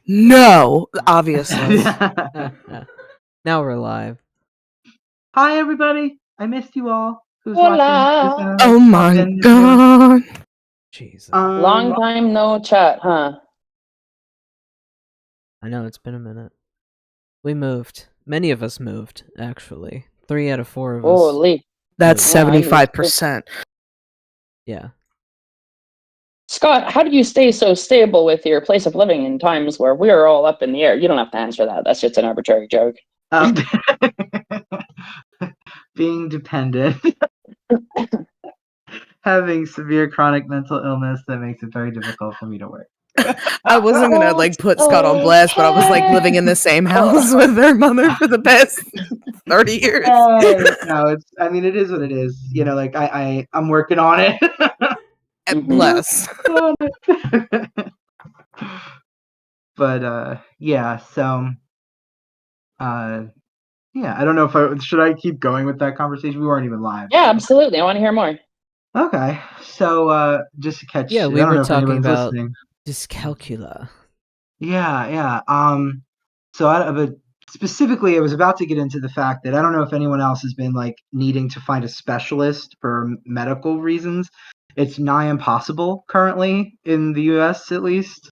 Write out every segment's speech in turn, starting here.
No, obviously. Now we're live. Hi, everybody. I missed you all. Who's Hola. watching? Oh my god. Jesus. Long time no chat, huh? I know, it's been a minute. We moved. Many of us moved, actually. 3 out of 4 of us. Holy. That's Yeah, I moved 75%. Yeah. Scott, how do you stay so stable with your place of living in times where we're all up in the air? You don't have to answer that. That's just an arbitrary joke. Being dependent. Having severe chronic mental illness that makes it very difficult for me to work. I wasn't gonna like put Scott on blast, but I was like living in the same house with their mother for the past 30 years. No, it's. I mean, it is what it is. You know, like I'm working on it. Bless. But yeah. So, yeah. I don't know if should I keep going with that conversation. We weren't even live. Yeah, absolutely. I want to hear more. Okay. So, just to catch. Yeah, we I don't were know if talking anyone's about listening. dyscalculia. Yeah. So, but specifically, I was about to get into the fact that I don't know if anyone else has been like needing to find a specialist for medical reasons. It's nigh impossible currently in the U.S. at least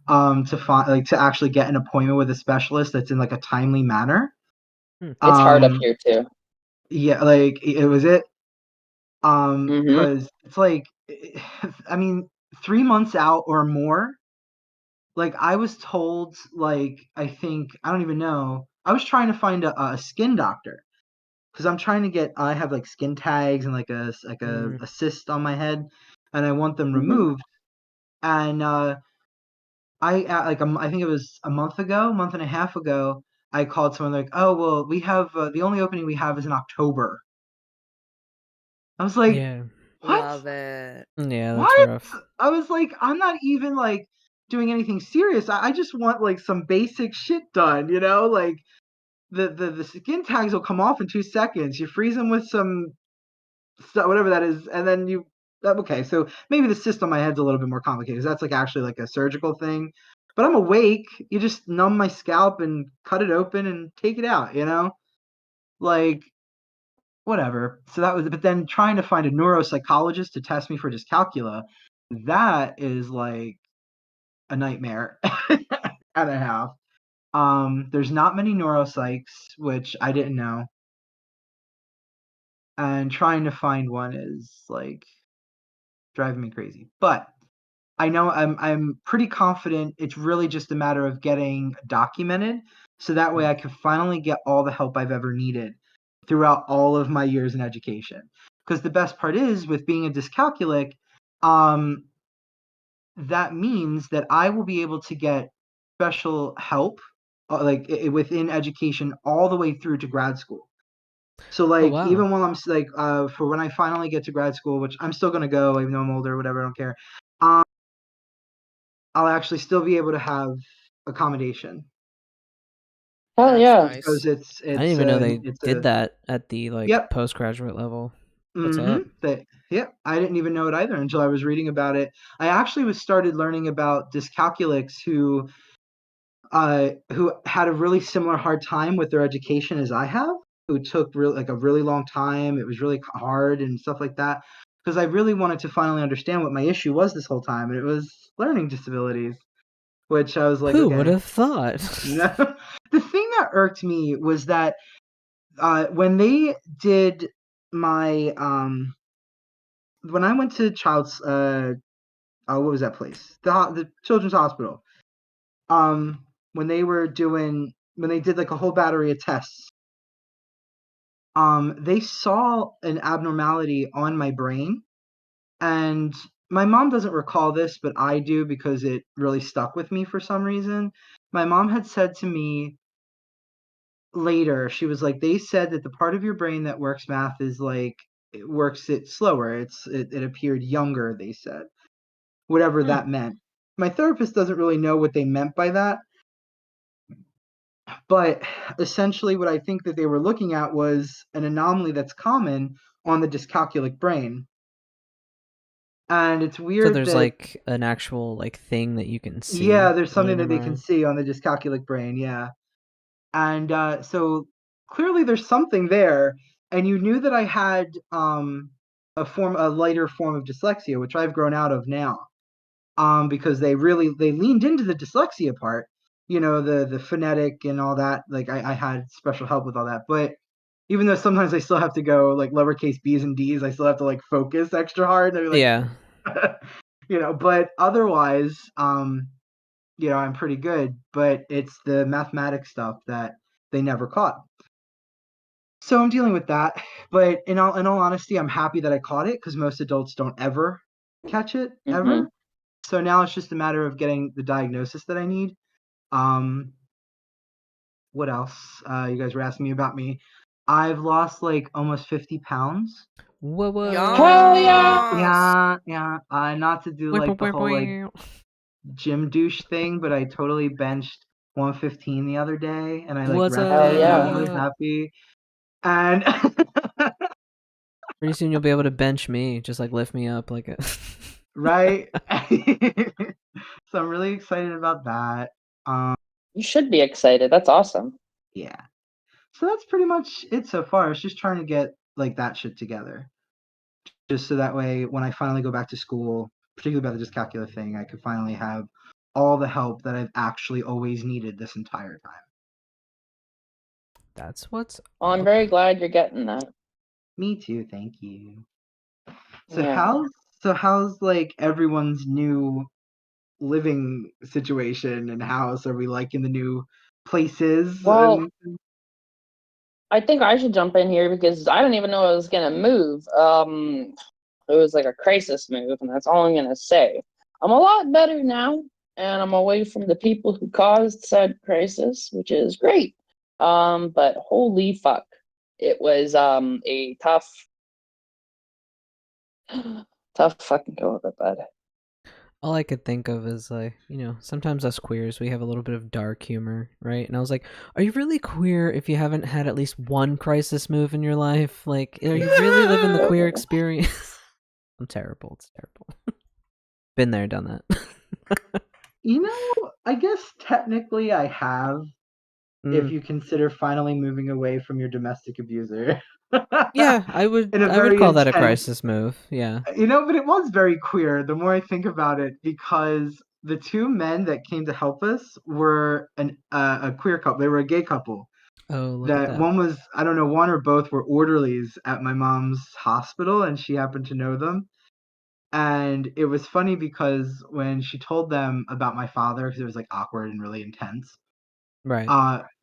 to find like to actually get an appointment with a specialist that's in like a timely manner. It's hard up here too. Yeah, like it was it. Mhm. Because it's like, I mean, 3 months out or more. Like I was told, like I think I don't even know. I was trying to find a skin doctor because I'm trying to get. I have like skin tags and like a cyst on my head, and I want them removed. And I think it was a month and a half ago. I called someone like, oh well, we have the only opening we have is in October. I was like, Yeah. what? Love it. Yeah, that's What? rough. I was like, I'm not even like doing anything serious. I just want like some basic shit done, you know? Like the skin tags will come off in 2 seconds. You freeze them with some stuff, whatever that is, and then you okay, so maybe the cyst on my head's a little bit more complicated. 'Cause that's like actually like a surgical thing. But I'm awake. You just numb my scalp and cut it open and take it out, you know? Like whatever. So that was, but then trying to find a neuropsychologist to test me for dyscalculia, that is like a nightmare and a half. There's not many neuropsychs, which I didn't know. And trying to find one is like driving me crazy. But I know I'm pretty confident it's really just a matter of getting documented so that way I can finally get all the help I've ever needed throughout all of my years in education. Because the best part is with being a dyscalculic, that means that I will be able to get special help like within education all the way through to grad school. So like wow. even while I'm like for when I finally get to grad school, which I'm still gonna go even though I'm older or whatever, I don't care. I'll actually still be able to have accommodation. Hell yeah. Because it's I didn't even know they did that at the like Yep. postgraduate level. What's up? I didn't even know it either until I was reading about it. I actually started learning about dyscalculics who had a really similar hard time with their education as I have, who took a really long time. It was really hard and stuff like that. Because I really wanted to finally understand what my issue was this whole time, and it was learning disabilities. Which I was like, who okay. would have thought? No. The thing that irked me was that when they did my when I went to child's what was that place? The children's hospital. When they did like a whole battery of tests, they saw an abnormality on my brain, and my mom doesn't recall this, but I do because it really stuck with me for some reason. My mom had said to me later, she was like, they said that the part of your brain that works math is like it works it slower. It appeared younger, they said. Whatever that meant. My therapist doesn't really know what they meant by that. But essentially what I think that they were looking at was an anomaly that's common on the dyscalculic brain. And it's So weird there's that like an actual like thing that you can see. yeah, there's something in that your they can mind. see on the dyscalculic brain, yeah. And so clearly there's something there, and you knew that I had a lighter form of dyslexia, which I've grown out of now. Because they leaned into the dyslexia part, the phonetic and all that. Like I had special help with all that, but even though sometimes I still have to go like lowercase b's and d's, I still have to like focus extra hard. And like, Yeah. But otherwise, I'm pretty good. But it's the mathematics stuff that they never caught. So I'm dealing with that. But in all honesty, I'm happy that I caught it because most adults don't ever catch it ever. So now it's just a matter of getting the diagnosis that I need. What else? You guys were asking me about me. I've lost like almost 50 pounds. Whoa, whoa. Hell yeah! Yeah. Not to do like the whole like gym douche thing, but I totally benched 115 the other day, and I like What's repped Hell it, and I was yeah. really happy. And Pretty soon you'll be able to bench me, just like lift me up like a. right. So I'm really excited about that. You should be excited. That's awesome. Yeah. So that's pretty much it so far. It's just trying to get like that shit together. Just so that way when I finally go back to school, particularly about the dyscalculia thing, I could finally have all the help that I've actually always needed this entire time. That's what's. Well, I'm up. very glad you're getting that. Me too, thank you. So Yeah. how's like everyone's new living situation and house? Are we liking the new places? Well, I think I should jump in here because I didn't even know I was gonna move. It was like a crisis move, and that's all I'm gonna say. I'm a lot better now, and I'm away from the people who caused said crisis, which is great. But holy fuck, it was a tough fucking go of it, bud. All I could think of is like, sometimes us queers, we have a little bit of dark humor, right? And I was like, are you really queer if you haven't had at least one crisis move in your life? Like, are you really living the queer experience? I'm terrible. It's terrible. Been there, done that. I guess technically I have, if you consider finally moving away from your domestic abuser. Yeah, I would In a I would very call that a intense- crisis move. Yeah. But it was very queer the more I think about it, because the two men that came to help us were a queer couple. They were a gay couple. Oh, look at that. One was, I don't know, one or both were orderlies at my mom's hospital, and she happened to know them. And it was funny because when she told them about my father, because it was like awkward and really intense, Right.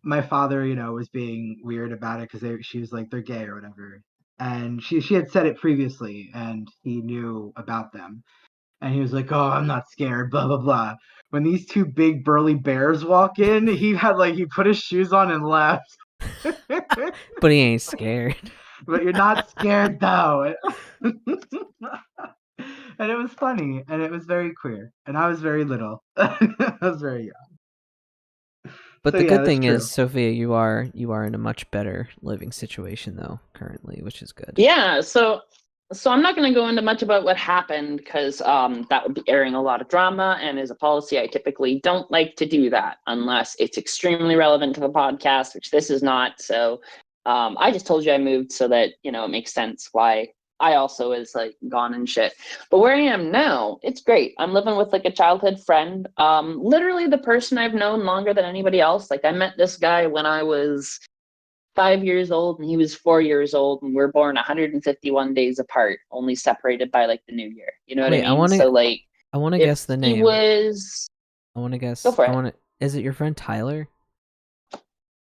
my father, was being weird about it because she was like, they're gay or whatever. And she had said it previously, and he knew about them. And he was like, "Oh, I'm not scared." Blah blah blah. When these two big burly bears walk in, he put his shoes on and left. But he ain't scared. But you're not scared though. And it was funny, and it was very queer, and I was very little. I was very young. But So, the yeah, good that's thing true. is, Sophia, you are in a much better living situation though currently, which is good. Yeah, so I'm not going to go into much about what happened because that would be airing a lot of drama, and as a policy, I typically don't like to do that unless it's extremely relevant to the podcast, which this is not. So I just told you I moved so that it makes sense why I also is like gone and shit. But where I am now, it's great. I'm living with like a childhood friend, literally the person I've known longer than anybody else. Like I met this guy when I was 5 years old and he was 4 years old, and we're born 151 days apart, only separated by like the new year. You know what Wait, I mean? So like, I want to if guess the he name. was, I want to guess. Go for it. Is it your friend Tyler?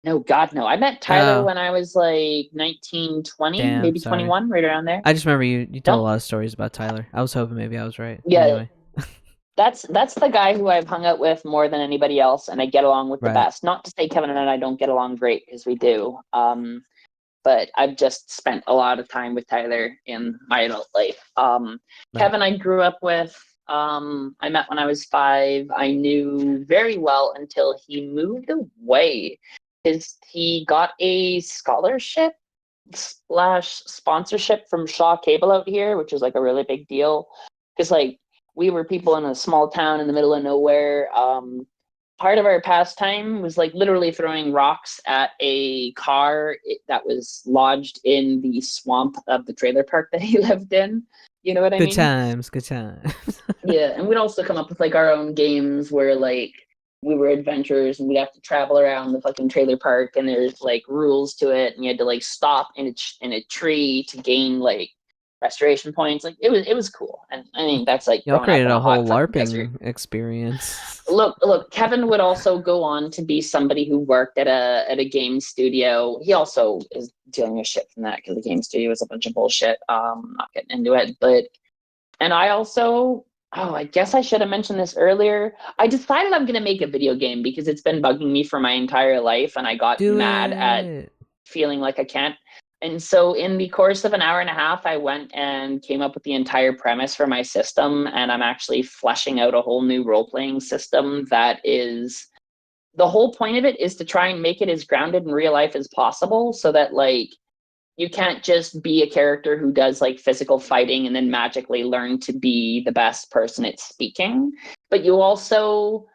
No, God, no. I met Tyler Oh. when I was like 19, 20, Damn, maybe sorry. 21, right around there. I just remember you told No. a lot of stories about Tyler. I was hoping maybe I was right. Yeah. Anyway. That's the guy who I've hung out with more than anybody else, and I get along with the Right. best. Not to say Kevin and I don't get along great, because we do. But I've just spent a lot of time with Tyler in my adult life. Right. Kevin I grew up with. I met when I was 5. I knew very well until he moved away. He got a scholarship / sponsorship from Shaw Cable out here, which is like a really big deal. because like we were people in a small town in the middle of nowhere. Part of our pastime was like literally throwing rocks at a car that was lodged in the swamp of the trailer park that he lived in. You know what I Good mean? times, good times. Yeah, and we'd also come up with like our own games where like we were adventurers and we'd have to travel around the fucking trailer park, and there's like rules to it, and you had to like stop in a tree to gain like restoration points. Like it was cool, and I mean that's like Y'all growing up created in a a whole hot fucking desert. LARPing experience. Look, Kevin would also go on to be somebody who worked at a game studio. He also is dealing with shit from that because the game studio is a bunch of bullshit. Not getting into it, but and I also, oh, I guess I should have mentioned this earlier. I decided I'm gonna make a video game because it's been bugging me for my entire life, and I got Do mad at it. feeling like I can't. And so, in the course of an hour and a half, I went and came up with the entire premise for my system, and I'm actually fleshing out a whole new role playing system that is the whole point of it is to try and make it as grounded in real life as possible so that, like, you can't just be a character who does like physical fighting and then magically learn to be the best person at speaking, but you also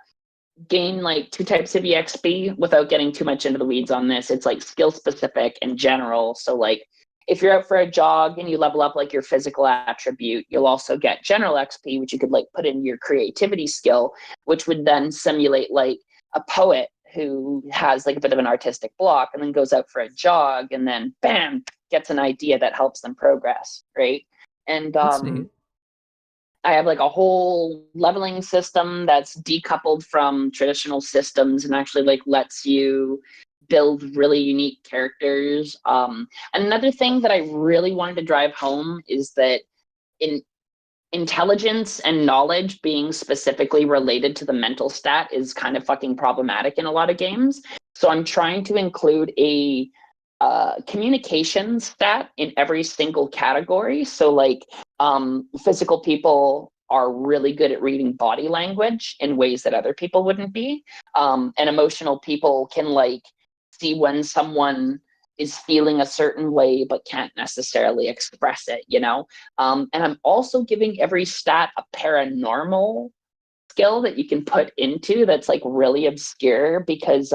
gain like two types of exp without getting too much into the weeds on this. It's like skill specific and general. So like if you're out for a jog and you level up like your physical attribute, you'll also get general xp, which you could like put in your creativity skill, which would then simulate like a poet who has like a bit of an artistic block and then goes out for a jog and then bam, gets an idea that helps them progress, right? And That's neat. I have like a whole leveling system that's decoupled from traditional systems and actually like lets you build really unique characters. Another thing that I really wanted to drive home is that in intelligence and knowledge being specifically related to the mental stat is kind of fucking problematic in a lot of games. So I'm trying to include a communication stat in every single category. So like physical people are really good at reading body language in ways that other people wouldn't be. And emotional people can like see when someone is feeling a certain way but can't necessarily express it, you know? And I'm also giving every stat a paranormal skill that you can put into that's like really obscure because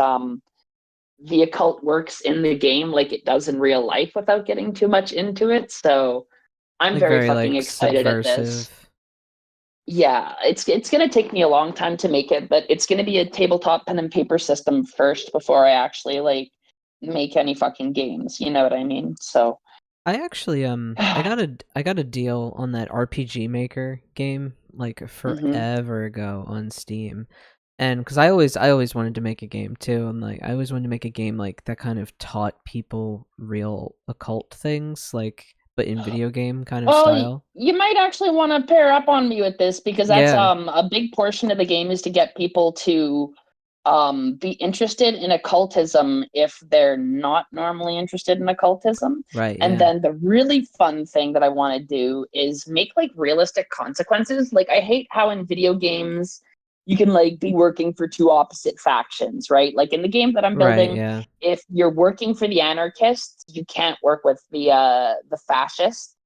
the occult works in the game like it does in real life without getting too much into it. So I'm Like very very fucking like excited at this. subversive. Yeah, it's gonna take me a long time to make it, but it's gonna be a tabletop pen and paper system first before I actually like make any fucking games. You know what I mean? So I actually I got a deal on that RPG Maker game like Mhm. forever ago on Steam. And cuz I always wanted to make a game too, and like I always wanted to make a game like that kind of taught people real occult things like but in video game kind of Well, style. you might actually want to pair up on me with this because that's Yeah. a big portion of the game is to get people to be interested in occultism if they're not normally interested in occultism. Right, And yeah. then the really fun thing that I want to do is make like realistic consequences. Like I hate how in video games you can like be working for two opposite factions, right? Like in the game that I'm Right, building, yeah. if you're working for the anarchists, you can't work with the fascists.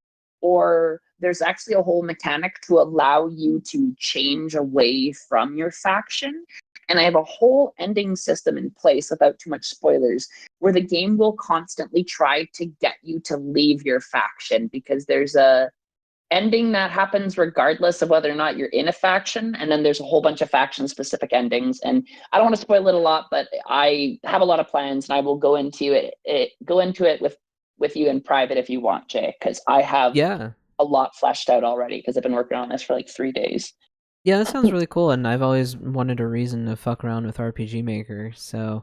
Or there's actually a whole mechanic to allow you to change away from your faction. And I have a whole ending system in place without too much spoilers where the game will constantly try to get you to leave your faction because there's a ending that happens regardless of whether or not you're in a faction, and then there's a whole bunch of faction specific endings. And I don't want to spoil it a lot, but I have a lot of plans and I will go into it with you in private if you want, Jay, because I have Yeah. a lot fleshed out already because I've been working on this for like 3 days. Yeah, that sounds really cool, and I've always wanted a reason to fuck around with RPG Maker, so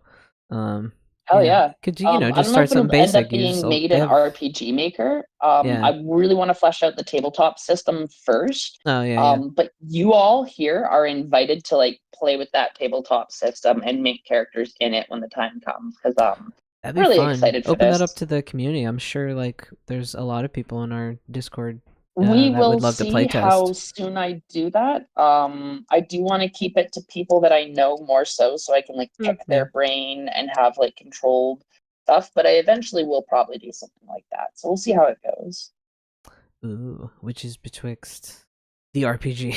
Hell yeah. yeah. Could you know, I just don't know start if it'll something end up basic, being made they in have RPG Maker. yeah. I really want to flesh out the tabletop system first. Oh yeah, yeah. But you all here are invited to like play with that tabletop system and make characters in it when the time comes. Because That'd be really fun. excited for Open that up this. to the community. I'm sure like there's a lot of people in our Discord We that will would love to see play how test. soon I do that. I do want to keep it to people that I know more so I can like pick Yeah. their brain and have like controlled stuff. But I eventually will probably do something like that. So we'll see how it goes. Ooh, which is Betwixt. The RPG,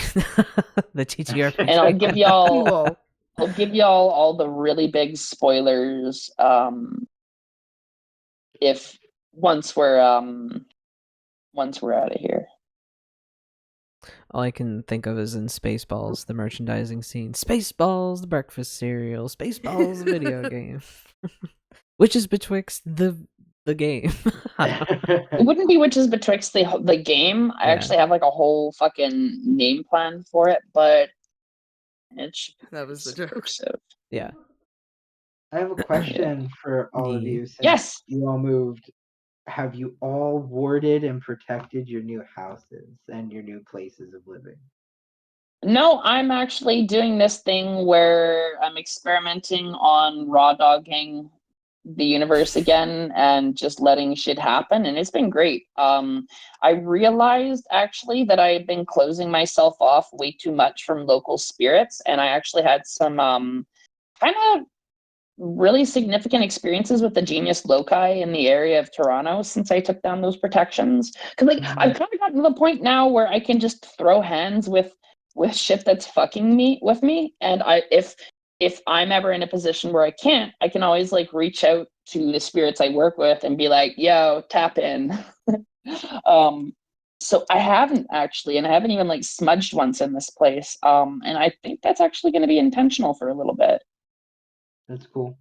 the TTRPG. And I'll give y'all Lol. all the really big spoilers if once we're out of here. All I can think of is in Spaceballs, the merchandising scene. Spaceballs, the breakfast cereal. Spaceballs, the video game. Which is Betwixt the game. It wouldn't be Witches Betwixt the game. I actually have like a whole fucking name plan for it, but it should be That was the joke. exclusive. Yeah. I have a question for all of Yeah. you. Since Yes. you all moved, have you all warded and protected your new houses and your new places of living? No, I'm actually doing this thing where I'm experimenting on raw dogging the universe again and just letting shit happen, and it's been great. I realized actually that I had been closing myself off way too much from local spirits, and I actually had some kind of really significant experiences with the genius loci in the area of Toronto since I took down those protections. Because like I've kind of gotten to the point now where I can just throw hands with shit that's fucking me with me, and if I'm ever in a position where I can always like reach out to the spirits I work with and be like, yo, tap in. So I haven't actually, and I haven't even like smudged once in this place. And I think that's actually going to be intentional for a little bit. That's cool.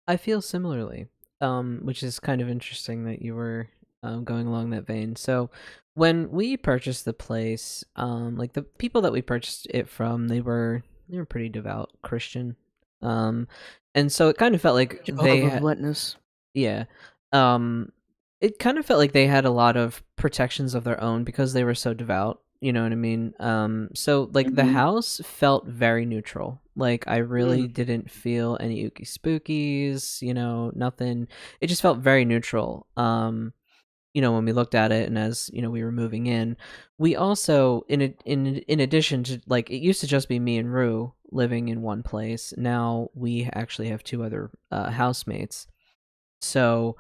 I feel similarly, which is kind of interesting that you were going along that vein. So when we purchased the place, like the people that we purchased it from, they were pretty devout Christian, and so it kind of felt like they Jehovah's had, Witness. yeah, it kind of felt like they had a lot of protections of their own because they were so devout. You know what I mean? So like the Mhm. house felt very neutral. Like I really didn't feel any ooky spookies, nothing. It just felt very neutral. When we looked at it, and as we were moving in, we also in addition to, like, it used to just be me and Rue living in one place. Now we actually have two other housemates. So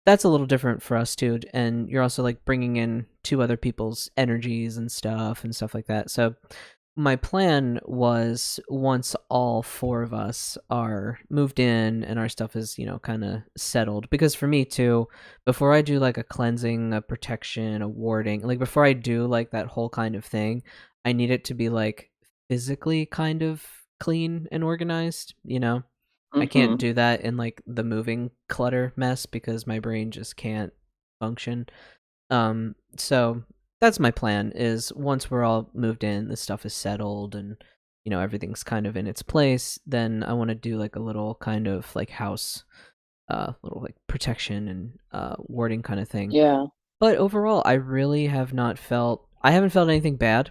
that's a little different for us too, and you're also like bringing in two other people's energies and stuff like that. So my plan was, once all four of us are moved in and our stuff is kind of settled, because for me too, before I do like a cleansing, a protection, a warding, like before I do like that whole kind of thing, I need it to be like physically kind of clean and organized. I can't do that in like the moving clutter mess because my brain just can't function. So that's my plan, is once we're all moved in, the stuff is settled, and everything's kind of in its place, then I want to do like a little kind of like house little like protection and warding kind of thing. Yeah. But overall, I haven't felt anything bad.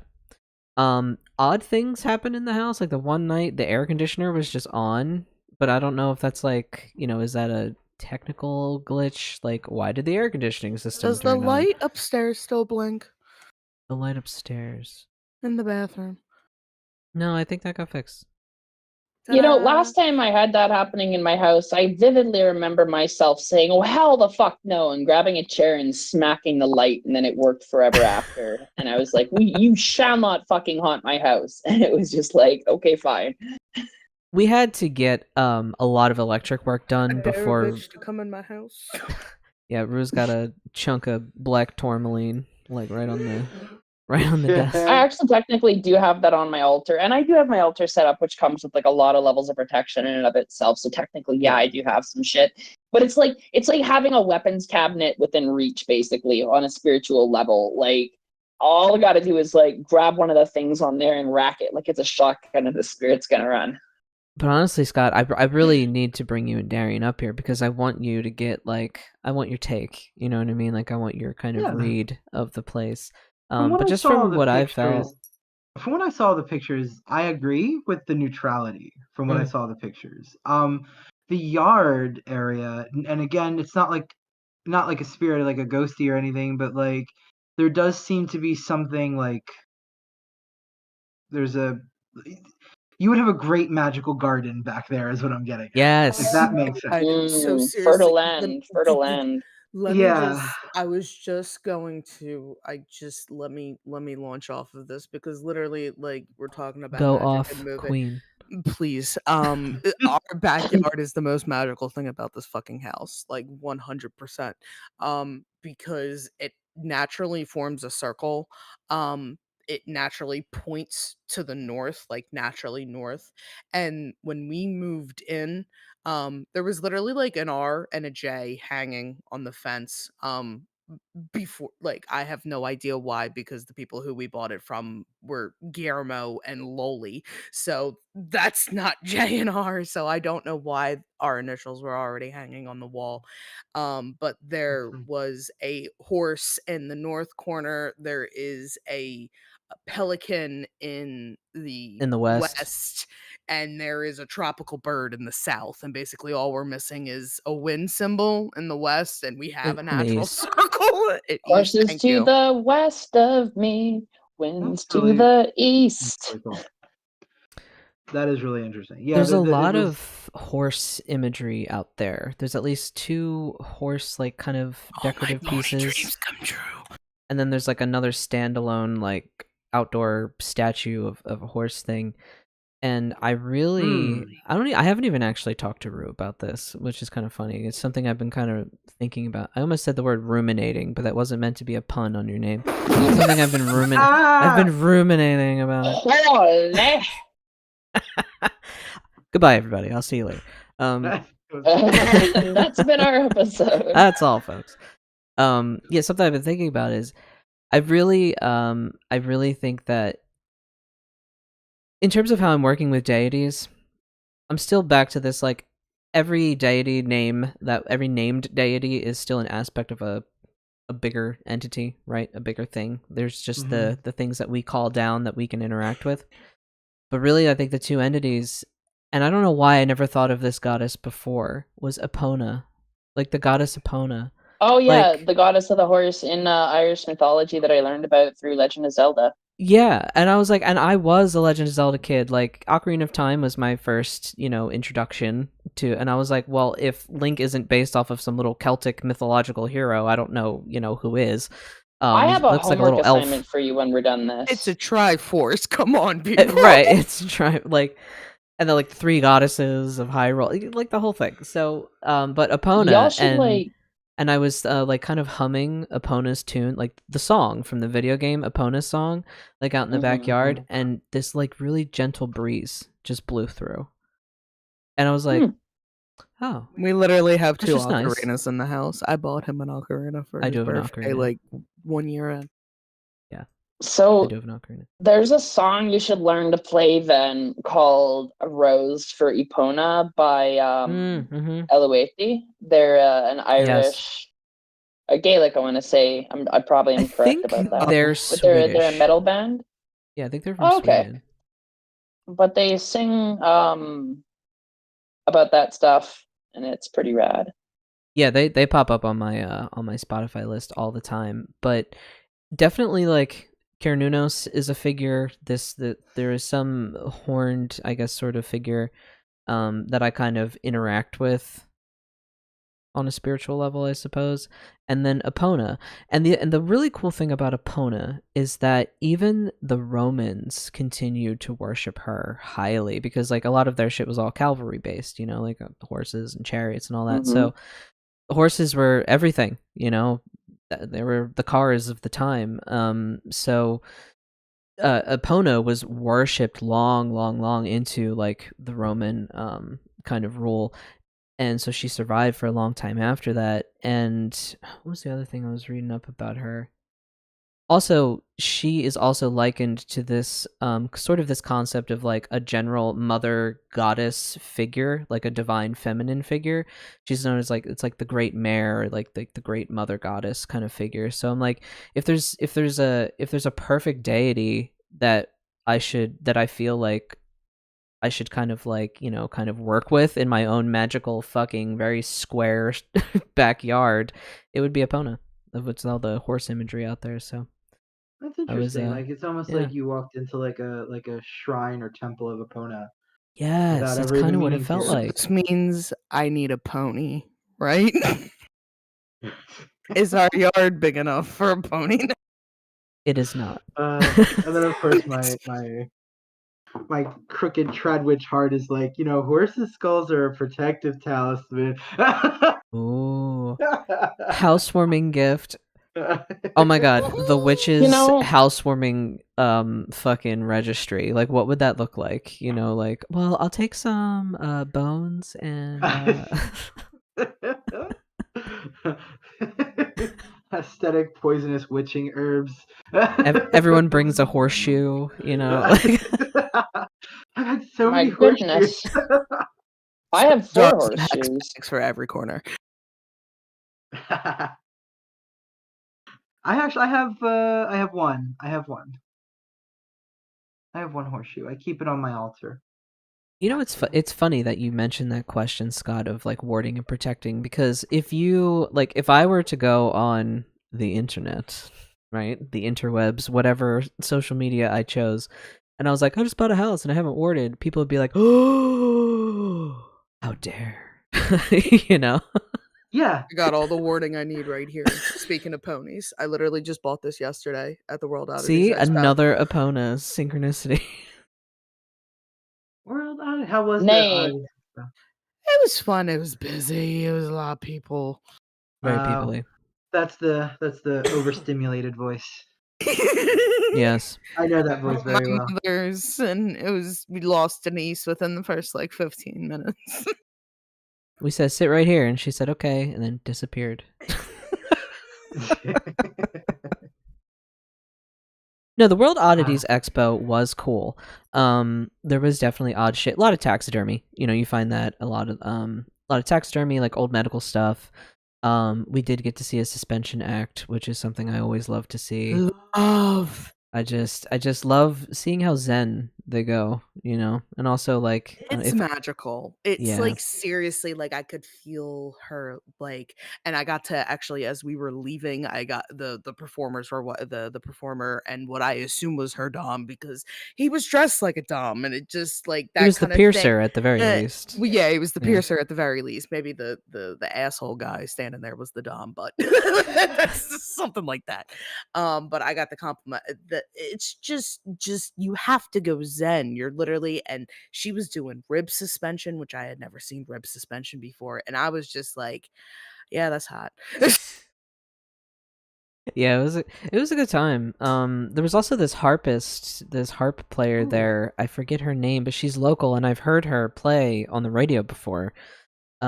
Odd things happen in the house. Like the one night the air conditioner was just on, but I don't know if that's like, is that a technical glitch? Like, why did the air conditioning system Does the turn on? light upstairs still blink The light upstairs. in the bathroom? No, I think that got fixed. Last time I had that happening in my house, I vividly remember myself saying, "Oh, hell the fuck no," and grabbing a chair and smacking the light, and then it worked forever after. And I was like, you shall not fucking haunt my house. And it was just like, okay, fine. We had to get a lot of electric work done before. Bitch to come in my house. Yeah, Rue's got a chunk of black tourmaline like right on the desk. I actually technically do have that on my altar, and I do have my altar set up, which comes with like a lot of levels of protection in and of itself. So technically, yeah, I do have some shit. But it's like having a weapons cabinet within reach, basically, on a spiritual level. Like, all I gotta do is like grab one of the things on there and rack it like it's a shotgun, and the spirit's gonna run. But honestly, Scott, I really need to bring you and Darian up here because I want you to get like, I want your take. You know what I mean? Like, I want your kind of read of the place. But just from what I felt, from what I saw the pictures, I agree with the neutrality. From what I saw the pictures, the yard area, and again, it's not like a spirit, like a ghosty or anything, but like there does seem to be something like you would have a great magical garden back there, is what I'm getting at. yes, If that makes sense. So seriously, Fertile land. Yeah. I was just going to let me launch off of this because literally like we're talking about Go magic and off, moving. queen. Please. Our backyard is the most magical thing about this fucking house, like 100%. Because it naturally forms a circle. It naturally points to the north, like naturally north. And when we moved in, there was literally like an R and a J hanging on the fence. Before, like, I have no idea why, because the people who we bought it from were Guillermo and Loli, so that's not J and R, so I don't know why our initials were already hanging on the wall. But there was a horse in the north corner. There is a pelican in the west. and there is a tropical bird in the south, and basically all we're missing is a wind symbol in the west, and we have a natural circle at east. Horses Thank to you. the west of me, winds That's to the east. really cool. That is really interesting. Yeah, There's a lot of horse imagery out there. There's at least 2 horse like kind of decorative pieces. Dreams come true. And then there's like another standalone like outdoor statue of a horse thing. And I really I haven't even actually talked to Rue about this, which is kind of funny. It's something I've been kind of thinking about. I almost said the word ruminating, but that wasn't meant to be a pun on your name. It's something I've been ruminating about. Holy. Goodbye, everybody. I'll see you later. That's been our episode. That's all, folks. Yeah, something I've been thinking about is I really think that in terms of how I'm working with deities, I'm still back to this, like, every named deity is still an aspect of a bigger entity, right? A bigger thing. There's just the things that we call down that we can interact with. But really, I think the 2 entities, and I don't know why I never thought of this goddess before, was Epona. Like the goddess Epona. Oh yeah, like, the goddess of the horse in Irish mythology that I learned about through Legend of Zelda. Yeah, and I was like, and I was a Legend of Zelda kid. Like, Ocarina of Time was my first, introduction to, and I was like, well, if Link isn't based off of some little Celtic mythological hero, I don't know, who is. I have a looks like a homework little elf. assignment for you when we're done this. It's a Triforce. Come on, people. Right, it's like, and then like 3 goddesses of Hyrule, like the whole thing. So, but Epona, y'all should and I was like kind of humming Epona's tune, like the song from the video game, Epona's song, like out in the backyard, and this like really gentle breeze just blew through, and I was like, "Oh, we literally have 2 just nice. ocarinas in the house. I bought him an ocarina for I his do have an birthday, ocarina. like 1 year in. Yeah, So I do have an ocarina. There's a song you should learn to play then called "A Rose for Epona" by Eloithi. They're an Irish, a Gaelic, I want to say. I probably am correct about that. They're Swedish. They're a metal band. Yeah, I think they're from Sweden. But they sing about that stuff, and it's pretty rad. Yeah, they pop up on my Spotify list all the time. But definitely, like, Cernunnos is a figure. There is some horned, I guess, sort of figure that I kind of interact with on a spiritual level, I suppose. And then Epona. And the really cool thing about Epona is that even the Romans continued to worship her highly, because like a lot of their shit was all cavalry based, like horses and chariots and all that. So horses were everything, they were the cars of the time. So Epona was worshipped long into like the Roman kind of rule. And so she survived for a long time after that. And what was the other thing I was reading up about her? Also, she is also likened to this sort of this concept of like a general mother goddess figure, like a divine feminine figure. She's known as like, it's like the great mare, or like the great mother goddess kind of figure. So I'm like, if there's a perfect deity that I feel like I should kind of like, kind of work with in my own magical fucking very square backyard, it would be Epona, of what's all the horse imagery out there. So that's interesting. Like, it's almost like you walked into like a shrine or temple of Epona. Yes, that's kind of what it felt like. This means I need a pony, right? Is our yard big enough for a pony? It is not. And then of course my crooked Treadwitch heart is like, horses' skulls are a protective talisman. Ooh. Housewarming gift. Oh my god, the witch's housewarming fucking registry. Like, what would that look like? Like, well, I'll take some bones and aesthetic poisonous witching herbs. everyone brings a horseshoe, I've had so My many goodness. horseshoes. I have 4 Jars and hex horseshoes. bags for every corner. I have one. I have one horseshoe. I keep it on my altar. It's funny that you mentioned that question, Scott, of like warding and protecting, because if I were to go on the internet, right, the interwebs, whatever social media I chose, and I was like, I just bought a house and I haven't warded, people would be like, oh, how dare. Yeah. I got all the warding I need right here. Speaking of ponies, I literally just bought this yesterday at the World Oddities See, Expo. another Epona synchronicity. World Oddity. How was Nay. that? It was fun. It was busy. It was a lot of people. Very people-y. That's the overstimulated voice. Yes. I know that voice very well. Mother's, and we lost Denise within the first 15 minutes. We said, sit right here, and she said, okay, and then disappeared. No, the World Oddities Expo was cool. There was definitely odd shit. A lot of taxidermy. You find that a lot of taxidermy, like old medical stuff. We did get to see a suspension act, which is something I always love to see. Love. I just love seeing how zen they go, and also like it's magical. It's like seriously, like I could feel her, like, and I got to actually, as we were leaving, I got the performers were the performer and what I assume was her dom, because he was dressed like a dom, and it just like that. He was the piercer thing. at the very least. Well, yeah, he was the piercer at the very least. Maybe the asshole guy standing there was the dom, but that's something like that. But I got the compliment that it's just you have to go zen. You're literally, and she was doing rib suspension, which I had never seen rib suspension before, and I was just like, yeah, that's hot. Yeah, it was a good time. There was also this harp player there. I forget her name, but she's local, and I've heard her play on the radio before. She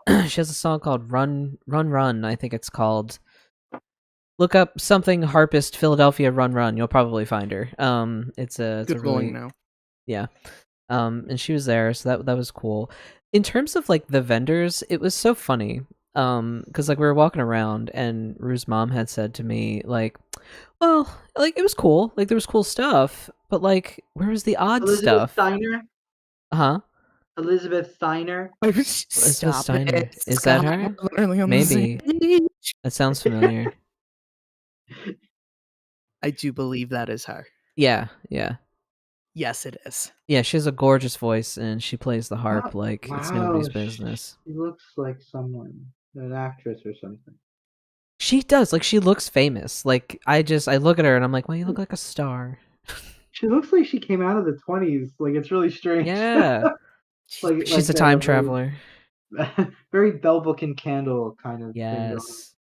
has a song called "Run, Run, Run." I think it's called. Look up something harpist Philadelphia Run Run. You'll probably find her. It's a really now. Yeah. And she was there, so that was cool. In terms of like the vendors, it was so funny. Because like we were walking around and Rue's mom had said to me, like, well, like it was cool, like there was cool stuff, but like where was the odd Elizabeth stuff? Steiner? Huh? Elizabeth Steiner? Elizabeth Steiner. Is that her? Maybe. That sounds familiar. I do believe that is her. Yeah. Yes, it is. Yeah, she has a gorgeous voice and she plays the harp like it's nobody's business. She looks like someone, an actress or something. She does. Like she looks famous. Like I look at her and I'm like, well, you look like a star. She looks like she came out of the 20s. Like it's really strange. Yeah. She's a time traveler. Very Bell Book and Candle kind of yes. thing.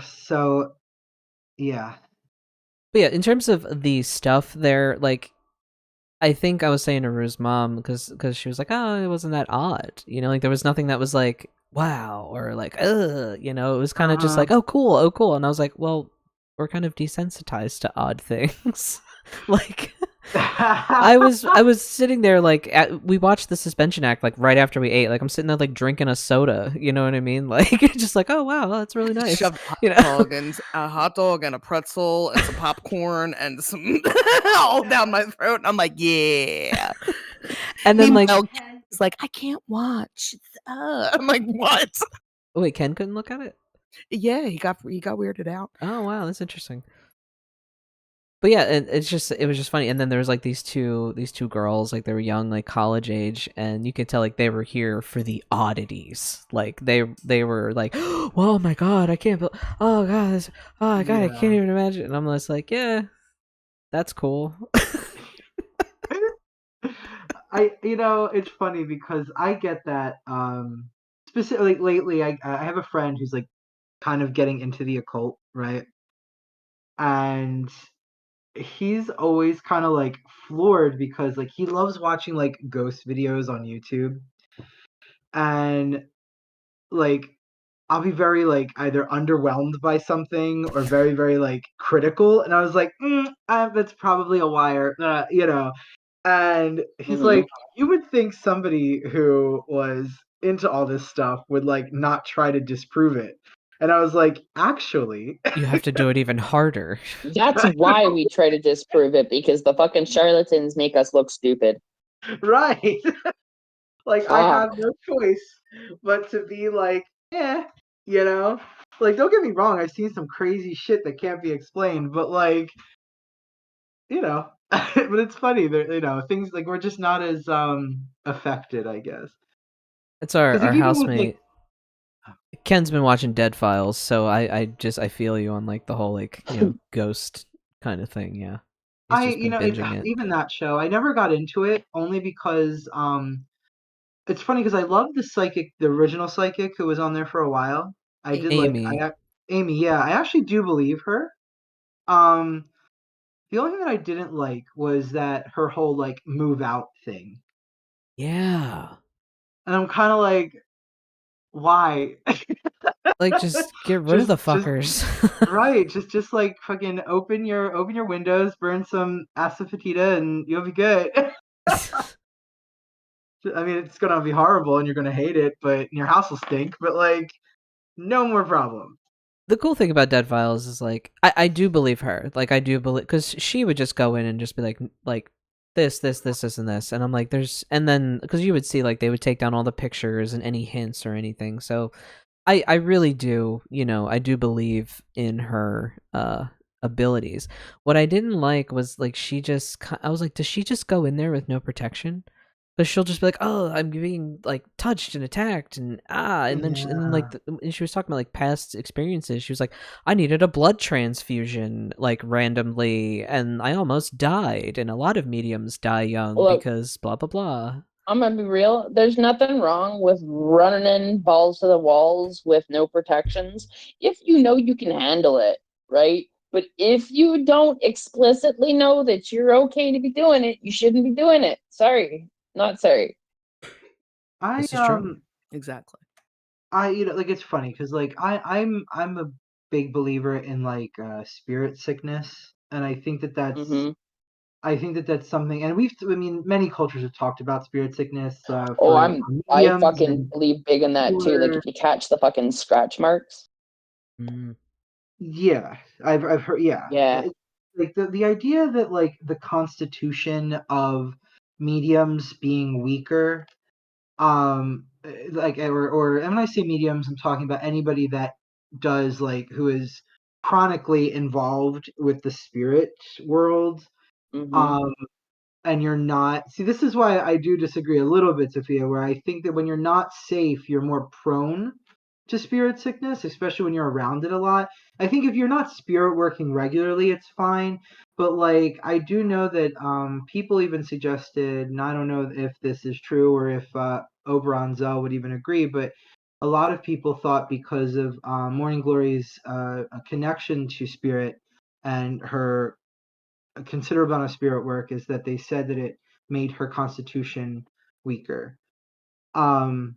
So yeah. But yeah, in terms of the stuff there, like I think I was saying to Rue's mom because she was like, oh, it wasn't that odd, like there was nothing that was like wow or like it was kind of just like oh cool, and I was like, well, we're kind of desensitized to odd things. Like I was sitting there like we watched the suspension act like right after we ate, like I'm sitting there like drinking a soda, you know what I mean, like just like oh wow, that's really nice. Shoved a hot dog and a pretzel and some popcorn and some all down my throat, and I'm like, yeah. And then like it's like I can't watch. I'm like, what? Wait, Ken couldn't look at it? Yeah, he got weirded out. Oh wow, that's interesting. But yeah, it was just funny. And then there was like these two girls, like they were young, like college age, and you could tell like they were here for the oddities. Like they were like, oh my god, I can't oh god, oh god, I can't Yeah. even imagine. And I'm just like, yeah, that's cool. It's funny because I get that. Specifically lately, I have a friend who's like kind of getting into the occult, right? And he's always kind of like floored because like he loves watching like ghost videos on YouTube, and like I'll be very like either underwhelmed by something or very very like critical, and I was like, that's probably a wire, And he's Hmm. like, you would think somebody who was into all this stuff would like not try to disprove it. And I was like, actually, You have to do it even harder. That's why we try to disprove it, because the fucking charlatans make us look stupid. right. Like I have Fuck. no choice but to be like, eh, you know? Like don't get me wrong, I've seen some crazy shit that can't be explained, but like, but it's funny that things like we're just not as affected, I guess. It's our Because like even with like housemate. Ken's been watching Dead Files, so I feel you on like the whole like ghost kind of thing. Yeah, he's just been binging it. even that show, I never got into it only because it's funny because I love the original psychic who was on there for a while. I did like Amy, Amy, yeah, I actually do believe her. Um, the only thing that I didn't like was that her whole like move out thing, yeah, and I'm kind of like, why? like just get rid of just the just fuckers. right, just like fucking open your windows, burn some asafoetida, and you'll be good. I mean, it's gonna be horrible and you're gonna hate it, but your house will stink. But like, no more problems. The cool thing about Dead Files is like I do believe her. Like I do believe because she would just go in and just be like this, and this, and I'm like there's and then because you would see like they would take down all the pictures and any hints or anything. So I really do, I do believe in her abilities. What I didn't like was like I was like, does she just go in there with no protection? Because she'll just be like, oh, I'm being like touched and attacked and then and then Yeah. like and she was talking about like past experiences. She was like, I needed a blood transfusion like randomly and I almost died, and a lot of mediums die young Look, because blah blah blah. I'm gonna be real. There's nothing wrong with running in balls to the walls with no protections if you know you can handle it, right? But if you don't explicitly know that you're okay to be doing it, you shouldn't be doing it. Sorry, not sorry. I This is true. Exactly. like it's funny because like I'm a big believer in like spirit sickness, and Hmm. I think that that's something, and I mean, many cultures have talked about spirit sickness Oh, for I mediums fucking and believe big in that too. Like healers. if you catch the fucking scratch marks, Mm. Yeah, I've heard. Yeah, yeah. like the idea that like the constitution of mediums being weaker, like or and when I say mediums, I'm talking about anybody that does like who is chronically involved with the spirit world. Hmm. Um, and you're not this is why I do disagree a little bit, Sophia, where I think that when you're not safe you're more prone to spirit sickness, especially when you're around it a lot. I think if you're not spirit working regularly it's fine, but like I do know that people even suggested, and I don't know if this is true or if Oberon Zell would even agree, but a lot of people thought because of Morning Glory's connection to spirit and her a considerable amount of spirit work, is that they said that it made her constitution weaker. Um,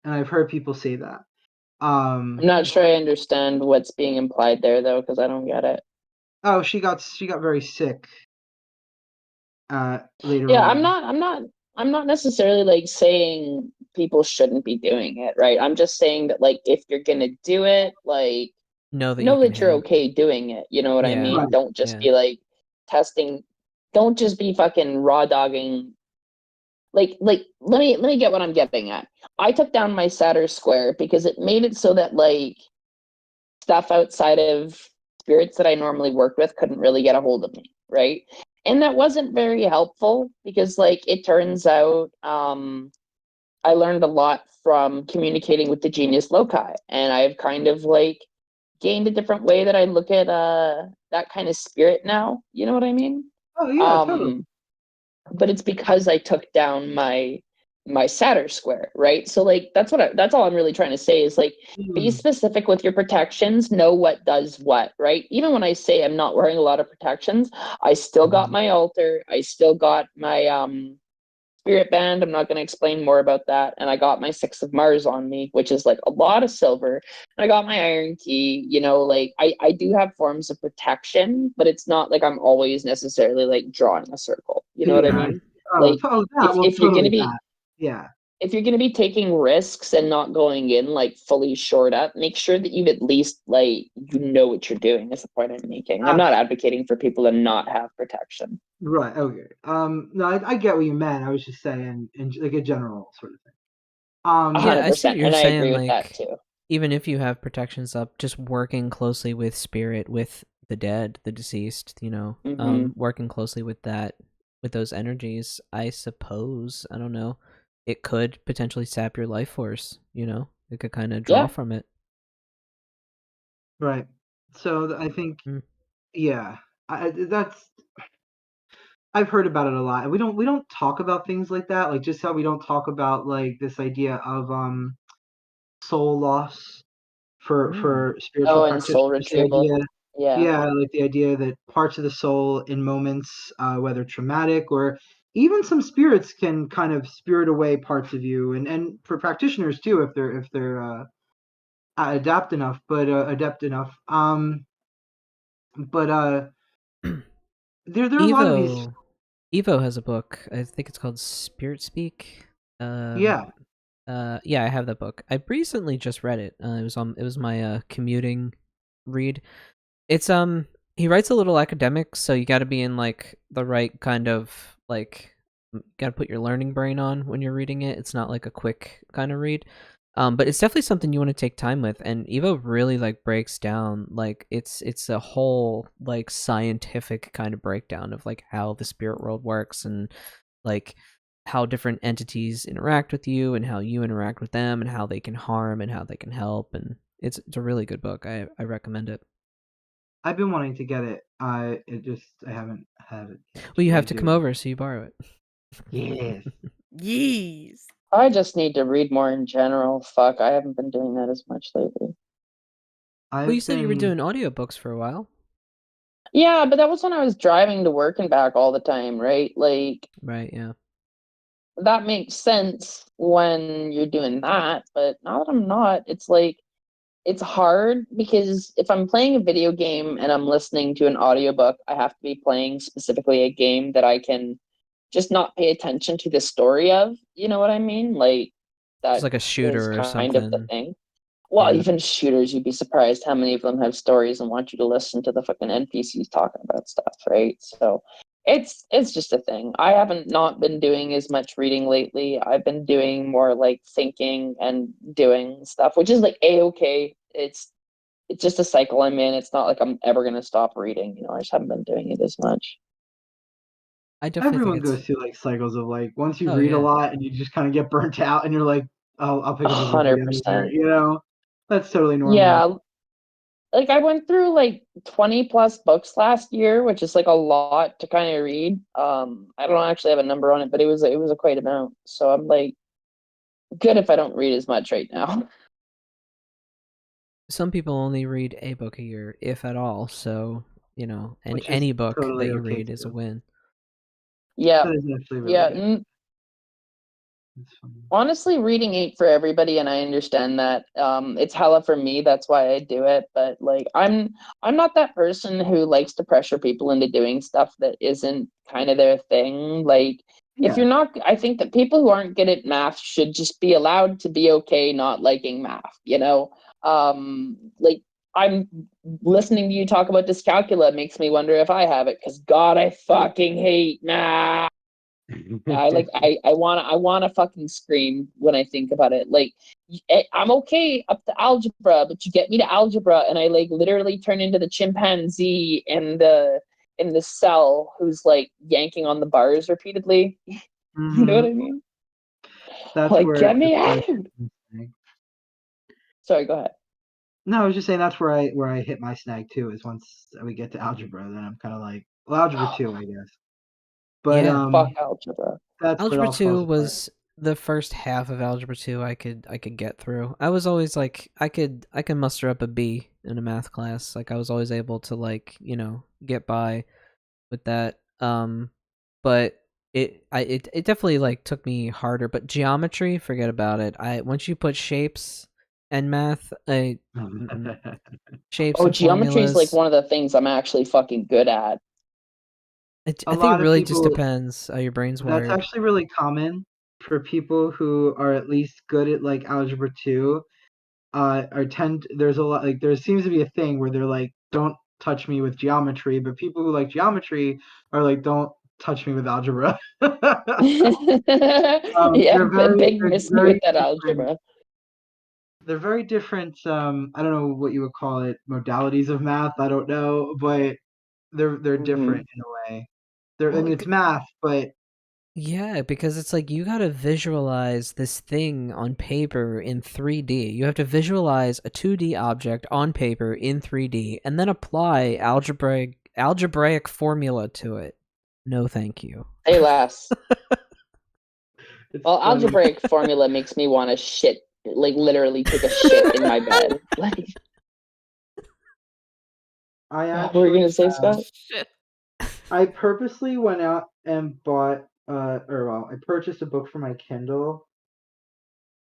and I've heard people say that. I'm not sure I understand what's being implied there though, because I don't get it. Oh, she got very sick later Yeah, on. I'm not necessarily like saying people shouldn't be doing it, right? I'm just saying that like if you're gonna do it, like Know that you know can that you're handle. okay doing it. You know what I Yeah, mean? Right. Don't just yeah. be like testing, don't just be fucking raw dogging. Like let me get what I'm getting at. I took down my Saturn square because it made it so that like stuff outside of spirits that I normally worked with couldn't really get a hold of me, right? And that wasn't very helpful because, like, it turns out I learned a lot from communicating with the genius loci, and I've kind of like gained a different way that I look at that kind of spirit now. You know what I mean? Oh yeah, totally. Um, but it's because I took down my Saturn square, right? So like that's all I'm really trying to say is like be Hmm. specific with your protections, know what does what, right? Even when I say I'm not wearing a lot of protections, I still got my altar, I still got my spirit band. I'm not going to explain more about that. And I got my 6 of Mars on me, which is like a lot of silver. And I got my iron key. You know, like I do have forms of protection, but it's not like I'm always necessarily like drawing a circle. You know what I Yeah. mean? Oh, Like that. Well, if you're going to totally be that. Yeah. if you're going to be taking risks and not going in like fully shored up, make sure that you at least like you know what you're doing. That's the point I'm making. I'm not advocating for people to not have protection. Right. Okay. No, I get what you meant. I was just saying, in like a general sort of thing. Yeah, I see what 100%, you're and I saying. agree with that Like, too. even if you have protections up, just working closely with spirit, with the dead, the deceased, Mm-hmm. working closely with that, with those energies, I suppose, I don't know, it could potentially sap your life force, it could kind of draw Yeah. from it. Right. So I think, Mm. yeah, that's I've heard about it a lot. And we don't talk about things like that, like just how we don't talk about like this idea of soul loss Mm. for spiritual Oh, and practitioners. soul The retrieval. idea, Yeah. yeah, like the idea that parts of the soul in moments, whether traumatic or even some spirits can kind of spirit away parts of you, and for practitioners too, if they're adept enough. But there are a lot of these. Evo has a book. I think it's called Spirit Speak. Yeah, Yeah, I have that book. I recently just read it. It was my commuting read. It's he writes a little academic, so you got to be in like the right kind of like got to put your learning brain on when you're reading it. It's not like a quick kind of read. But it's definitely something you want to take time with, and Evo really like breaks down like it's a whole like scientific kind of breakdown of like how the spirit world works and like how different entities interact with you and how you interact with them and how they can harm and how they can help, and it's a really good book. I recommend it. I've been wanting to get it. I haven't had a chance, Well, you but I have to come do. over so you borrow it. Yes. Yes. I just need to read more in general. Fuck, I haven't been doing that as much lately. Well, you I've said you were been doing audiobooks for a while. Yeah, but that was when I was driving to work and back all the time, right? Like, Right, yeah. that makes sense when you're doing that, but now that I'm not, it's like, it's hard because if I'm playing a video game and I'm listening to an audiobook, I have to be playing specifically a game that I can just not pay attention to the story of. You know what I mean? Like, Just that like a is shooter or kind of the something. thing. Well, Yeah. even shooters, you'd be surprised how many of them have stories and want you to listen to the fucking NPCs talking about stuff, right? So it's just a thing. I haven't not been doing as much reading lately. I've been doing more like thinking and doing stuff, which is like a-okay. It's just a cycle I'm in. It's not like I'm ever gonna stop reading, I just haven't been doing it as much. I definitely think everyone it's goes through like cycles of like once you oh read a yeah. lot and you just kind of get burnt out and you're like, oh, I'll pick up a book again later. 100%. That's totally normal. Yeah, like I went through like 20 plus books last year, which is like a lot to kind of read. I don't actually have a number on it, but it was a quite amount. So I'm like good if I don't read as much right now. Some people only read a book a year, if at all. So, any Which is any book totally that you okay read is a too. win. Yeah. That is actually really Yeah. good. It's funny. Honestly, reading ain't for everybody, and I understand that. It's hella for me. That's why I do it. But like, I'm not that person who likes to pressure people into doing stuff that isn't kind of their thing. Like, if Yeah. you're not, I think that people who aren't good at math should just be allowed to be okay not liking math. Like I'm listening to you talk about dyscalculia makes me wonder if I have it because God, I fucking hate math. I wanna fucking scream when I think about it. Like, I'm okay up to algebra, but you get me to algebra, and I like literally turn into the chimpanzee in the cell who's like yanking on the bars repeatedly. You know what I mean? That's Like, where get me out. Sorry, go ahead. No, I was just saying that's where I hit my snag too. Is once we get to algebra, then I'm kind of like, well, algebra 2, I guess. But Yeah. Fuck algebra. that's what Algebra all falls 2 apart. was the first half of Algebra 2 I could get through. I was always like I could muster up a B in a math class. Like I was always able to like, get by with that. But it definitely like took me harder, but geometry, forget about it. I Once you put shapes and math, shapes Oh, and geometry is like formulas, one of the things I'm actually fucking good at. A I think it lot of really just people. depends how your brain's That's wired. actually really common for people who are at least good at like algebra 2. There's a lot, like there seems to be a thing where they're like, don't touch me with geometry, but people who like geometry are like, don't touch me with algebra. Yeah, big they're miss me with very that different. algebra. They're very different. I don't know what you would call it, modalities of math. I don't know, but they're Mhm. different in a way. I Well, mean, it's math, but yeah, because it's like you gotta visualize this thing on paper in 3D. You have to visualize a 2D object on paper in 3D and then apply algebraic formula to it. No, thank you. Say less. it's Well, funny. algebraic formula makes me want to shit, like literally take a shit in my bed. Like, I what were you actually gonna say, Scott? Shit. I purposely went out and bought I purchased a book for my Kindle.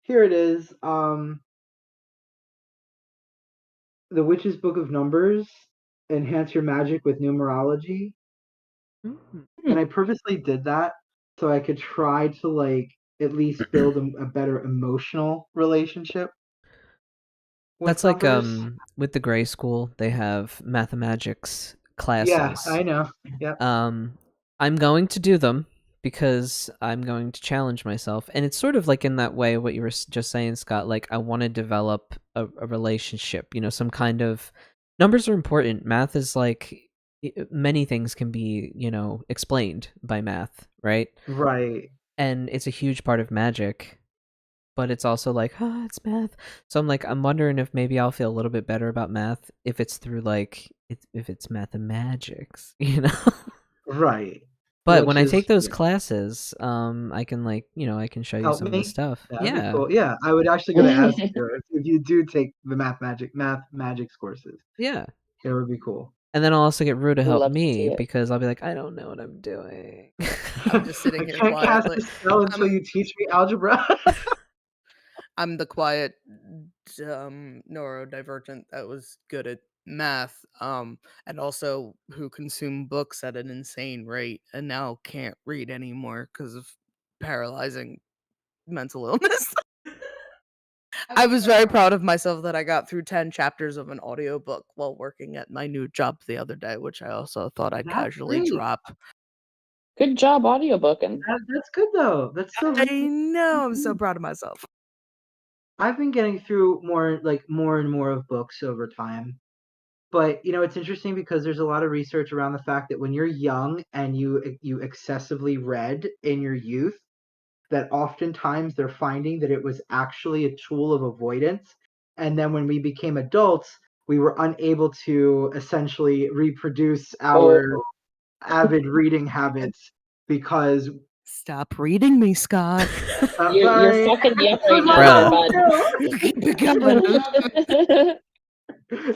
Here it is. The Witch's Book of Numbers. Enhance your magic with numerology. Mm. And I purposely did that so I could try to like at least build a better emotional relationship with That's like numbers. with the Gray School, they have mathematics Yeah, classes. I know. Yep. I'm going to do them because I'm going to challenge myself. And it's sort of like in that way what you were just saying, Scott. Like, I want to develop a relationship, some kind of. Numbers are important. Math is like. Many things can be, explained by math, right? Right. And it's a huge part of magic. But it's also like, it's math. So I'm wondering if maybe I'll feel a little bit better about math if it's through like, if it's mathemagics, Right. But when Which I is take those classes, I can I can show you help some of the me. stuff. That'd be Yeah. cool. Yeah, I would actually go to ask you if you do take the math magic courses. Yeah. It would be cool. And then I'll also get Rue to help Love to see me it. because I'll be like, I don't know what I'm doing. I'm just sitting I here can't cast quietly. a spell until I'm you teach me algebra. I'm the quiet, neurodivergent that was good at math, and also who consumed books at an insane rate, and now can't read anymore because of paralyzing mental illness. I was very proud of myself that I got through 10 chapters of an audiobook while working at my new job the other day, which I also thought I'd That's casually great. drop. Good job audiobooking. That's good though. That's still I really know, I'm so good. proud of myself. I've been getting through more and more of books over time. But it's interesting because there's a lot of research around the fact that when you're young and you excessively read in your youth, that oftentimes they're finding that it was actually a tool of avoidance. And then when we became adults, we were unable to essentially reproduce Oh, our avid reading habits because Stop reading me, Scott. I'm you're sorry, fucking me up it right was my now, there, Bruh. fault bud. Keep it coming. too.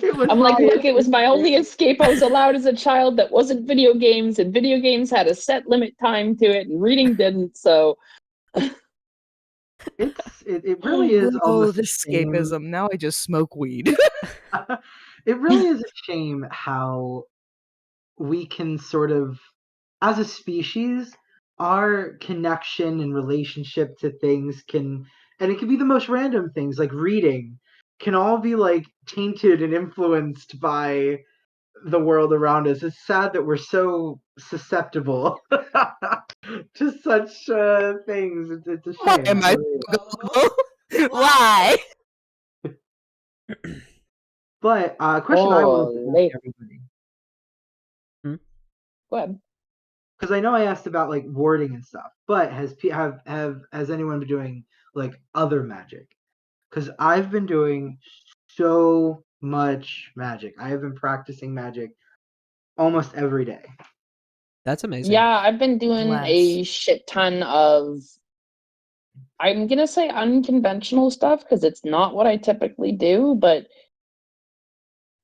It was I'm like, my look, it was my mistake. only escape I was allowed as a child that wasn't video games, and video games had a set limit time to it, and reading didn't. So, It really is Oh, almost a this shame. escapism. Now I just smoke weed. It really is a shame how we can sort of, as a species, our connection and relationship to things and it can be the most random things like reading, can all be like tainted and influenced by the world around us. It's sad that we're so susceptible to such things. It's a Why shame. am It I really is. gullible? Why? But question I Oh, wanted to ask late. everybody, Go ahead. because I know I asked about like warding and stuff, but has anyone been doing like other magic? Because I've been doing so much magic. I have been practicing magic almost every day. That's amazing. Yeah, I've been doing Bless. a shit ton of, I'm gonna say unconventional stuff because it's not what I typically do, but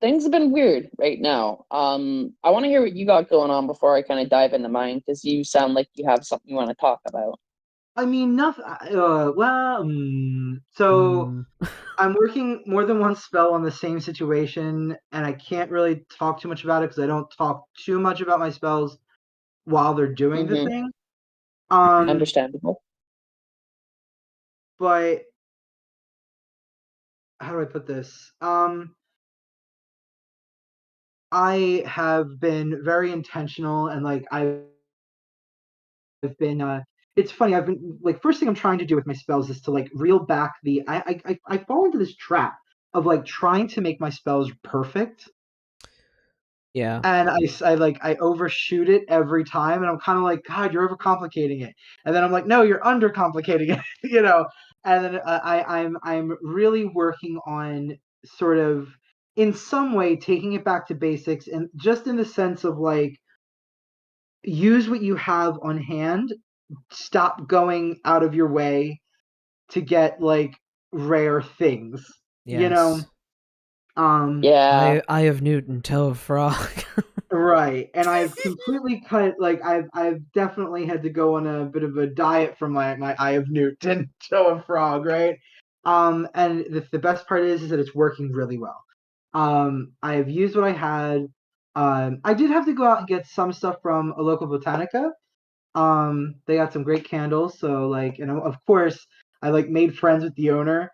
things have been weird right now. I want to hear what you got going on before I kind of dive into mine because you sound like you have something you want to talk about. I mean, nothing. So Mm, I'm working more than one spell on the same situation, and I can't really talk too much about it because I don't talk too much about my spells while they're doing the Mm-hmm. thing. Um, Understandable. but how do I put this? I have been very intentional, and like I've been it's funny, I've been like, first thing I'm trying to do with my spells is to like reel back the I fall into this trap of like trying to make my spells perfect, yeah. and I overshoot it every time, and I'm kind of like, God, you're overcomplicating it, and then I'm like, no, you're undercomplicating it, you know. And then I'm really working on sort of in some way taking it back to basics, and just in the sense of like, use what you have on hand, stop going out of your way to get like rare things, you know. Yes. Yeah. Eye of Newton, toe of frog. Right. And I've completely cut, like I've definitely had to go on a bit of a diet from my Eye of Newton toe of frog, right? And the best part is that it's working really well. I've used what I had. I did have to go out and get some stuff from a local botanica. They got some great candles, so like, and of course I like made friends with the owner,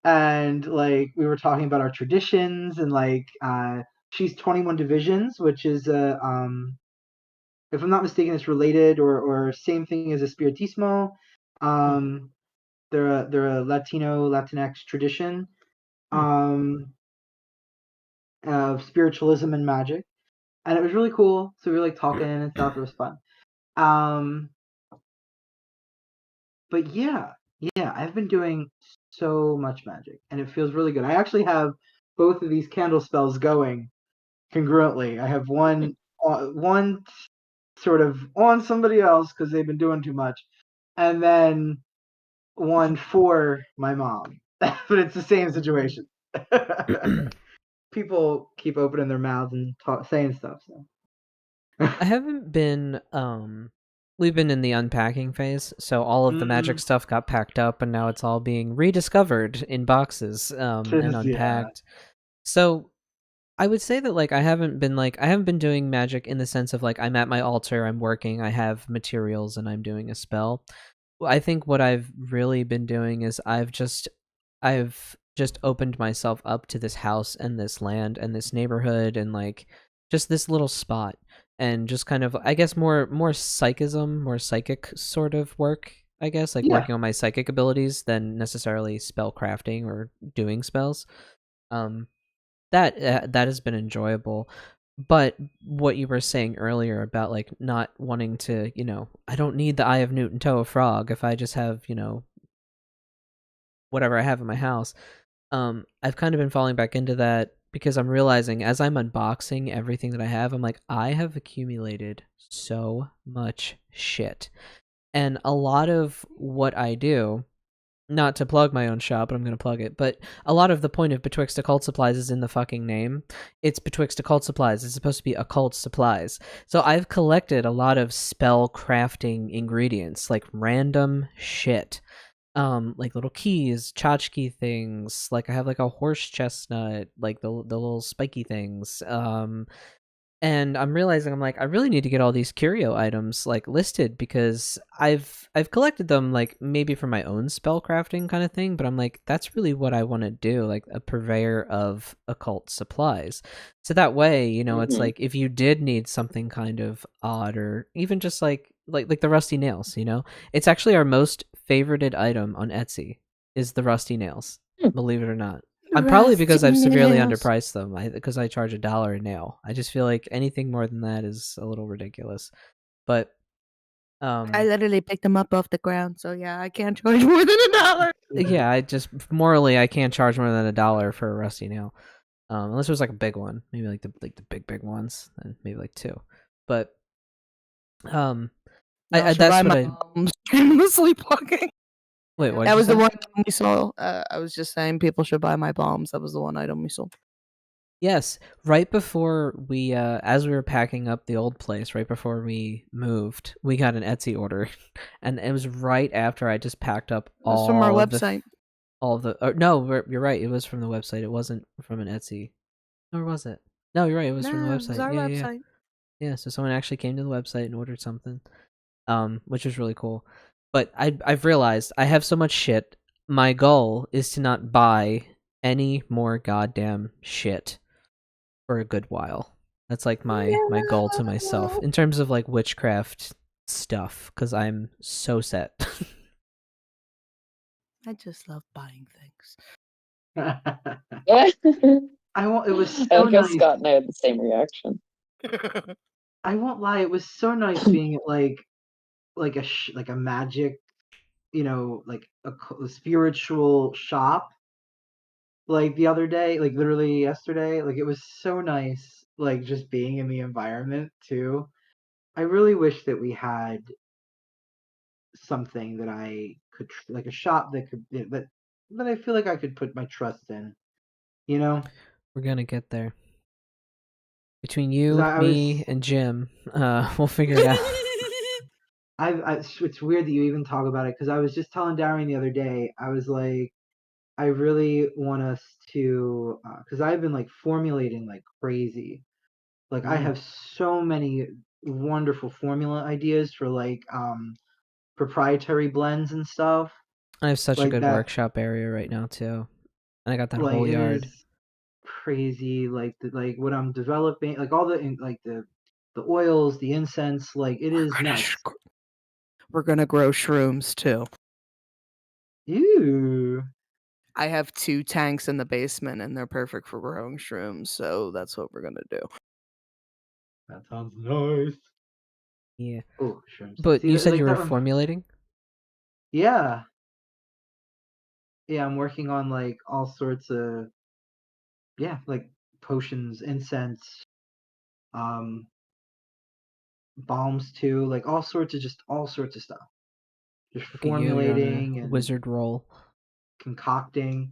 and like we were talking about our traditions, and like she's 21 divisions, which is if I'm not mistaken, it's related or same thing as a spiritismo. Hmm. They're a Latinx tradition Hmm. um of spiritualism and magic, and it was really cool. So we were like talking and stuff. It was fun. Um, but yeah, I've been doing so much magic, and it feels really good. I actually have both of these candle spells going congruently. I have one sort of on somebody else because they've been doing too much, and then one for my mom. But it's the same situation. People keep opening their mouths and saying stuff. So. I haven't been we've been in the unpacking phase, so all of the magic Mm, stuff got packed up and now it's all being rediscovered in boxes and just yeah. unpacked. So I would say that I haven't been doing magic in the sense of like I'm at my altar, I'm working, I have materials and I'm doing a spell. I think what I've really been doing is I've just opened myself up to this house and this land and this neighborhood and like just this little spot and just kind of I guess more psychism, more psychic sort of work, I guess, like Yeah. working on my psychic abilities than necessarily spell crafting or doing spells. Um that has been enjoyable. But what you were saying earlier about like not wanting to, I don't need the Eye of Newton toe of frog if I just have, whatever I have in my house. I've kind of been falling back into that because I'm realizing as I'm unboxing everything that I have, I'm like, I have accumulated so much shit. And a lot of what I do, not to plug my own shop, but I'm going to plug it, but a lot of the point of Betwixt Occult Supplies is in the fucking name. It's Betwixt Occult Supplies. It's supposed to be occult supplies. So I've collected a lot of spell crafting ingredients, like random shit. Like little keys, tchotchke things, like I have like a horse chestnut, like the little spiky things, And I'm realizing I'm like, I really need to get all these curio items like listed because I've collected them like maybe for my own spell crafting kind of thing, but I'm like, that's really what I want to do, like a purveyor of occult supplies. So that way, you know, it's like if you did need something kind of odd or even just like the rusty nails, you know, it's actually our most favorited item on Etsy is the rusty nails, believe it or not. I'm probably because I've severely underpriced them. Because I charge $1 a nail. I just feel like anything more than that is a little ridiculous. But I literally picked them up off the ground, so yeah, I can't charge more than $1. yeah, I just morally I can't charge more than $1 for a rusty nail, unless it was like a big one, maybe like the big ones, and maybe like 2. But No, that's buy what my bombs. Shamelessly plugging. Wait, what? That was the one item we saw. I was just saying people should buy my bombs. That was the one item we saw. Yes, right before we, as we were packing up the old place, right before we moved, we got an Etsy order, and it was right after I just packed up It was from our website. No, you're right. It was from the website. It wasn't from an Etsy. Or was it? No, you're right. It was from the No, website. it was our Yeah, website. yeah. So someone actually came to the website and ordered something, which was really cool. But I've realized I have so much shit. My goal is to not buy any more goddamn shit for a good while. That's like my goal to myself in terms of like witchcraft stuff because I'm so set. I just love buying things. It was so I guess nice. Scott and I had the same reaction. I won't lie, it was so nice being at like a magic, you know, like a spiritual shop. Like the other day, like literally yesterday, like it was so nice, like just being in the environment too. I really wish that we had something that I could like a shop that could that I feel like I could put my trust in, you know? We're gonna get there. Between 'Cause you, I was me, and Jim, we'll figure it out. it's weird that you even talk about it because I was just telling Darren the other day, I was like, I really want us to, because I've been like formulating like crazy. Like I have so many wonderful formula ideas for like proprietary blends and stuff I have such a like good that. workshop area right now too, and I got that Like whole it yard. is crazy. Like like what I'm developing, like all the like the oils, the incense, like it is nuts. We're gonna grow shrooms too. Ew. I have 2 tanks in the basement, and they're perfect for growing shrooms. So that's what we're gonna do. That sounds nice. Yeah, Oh, shrooms. but See, you said like you were that. formulating. Yeah, yeah. I'm working on like all sorts of like potions, incense, um, balms too, like all sorts of stuff. Just Look at you, you're on a formulating and wizard roll. concocting,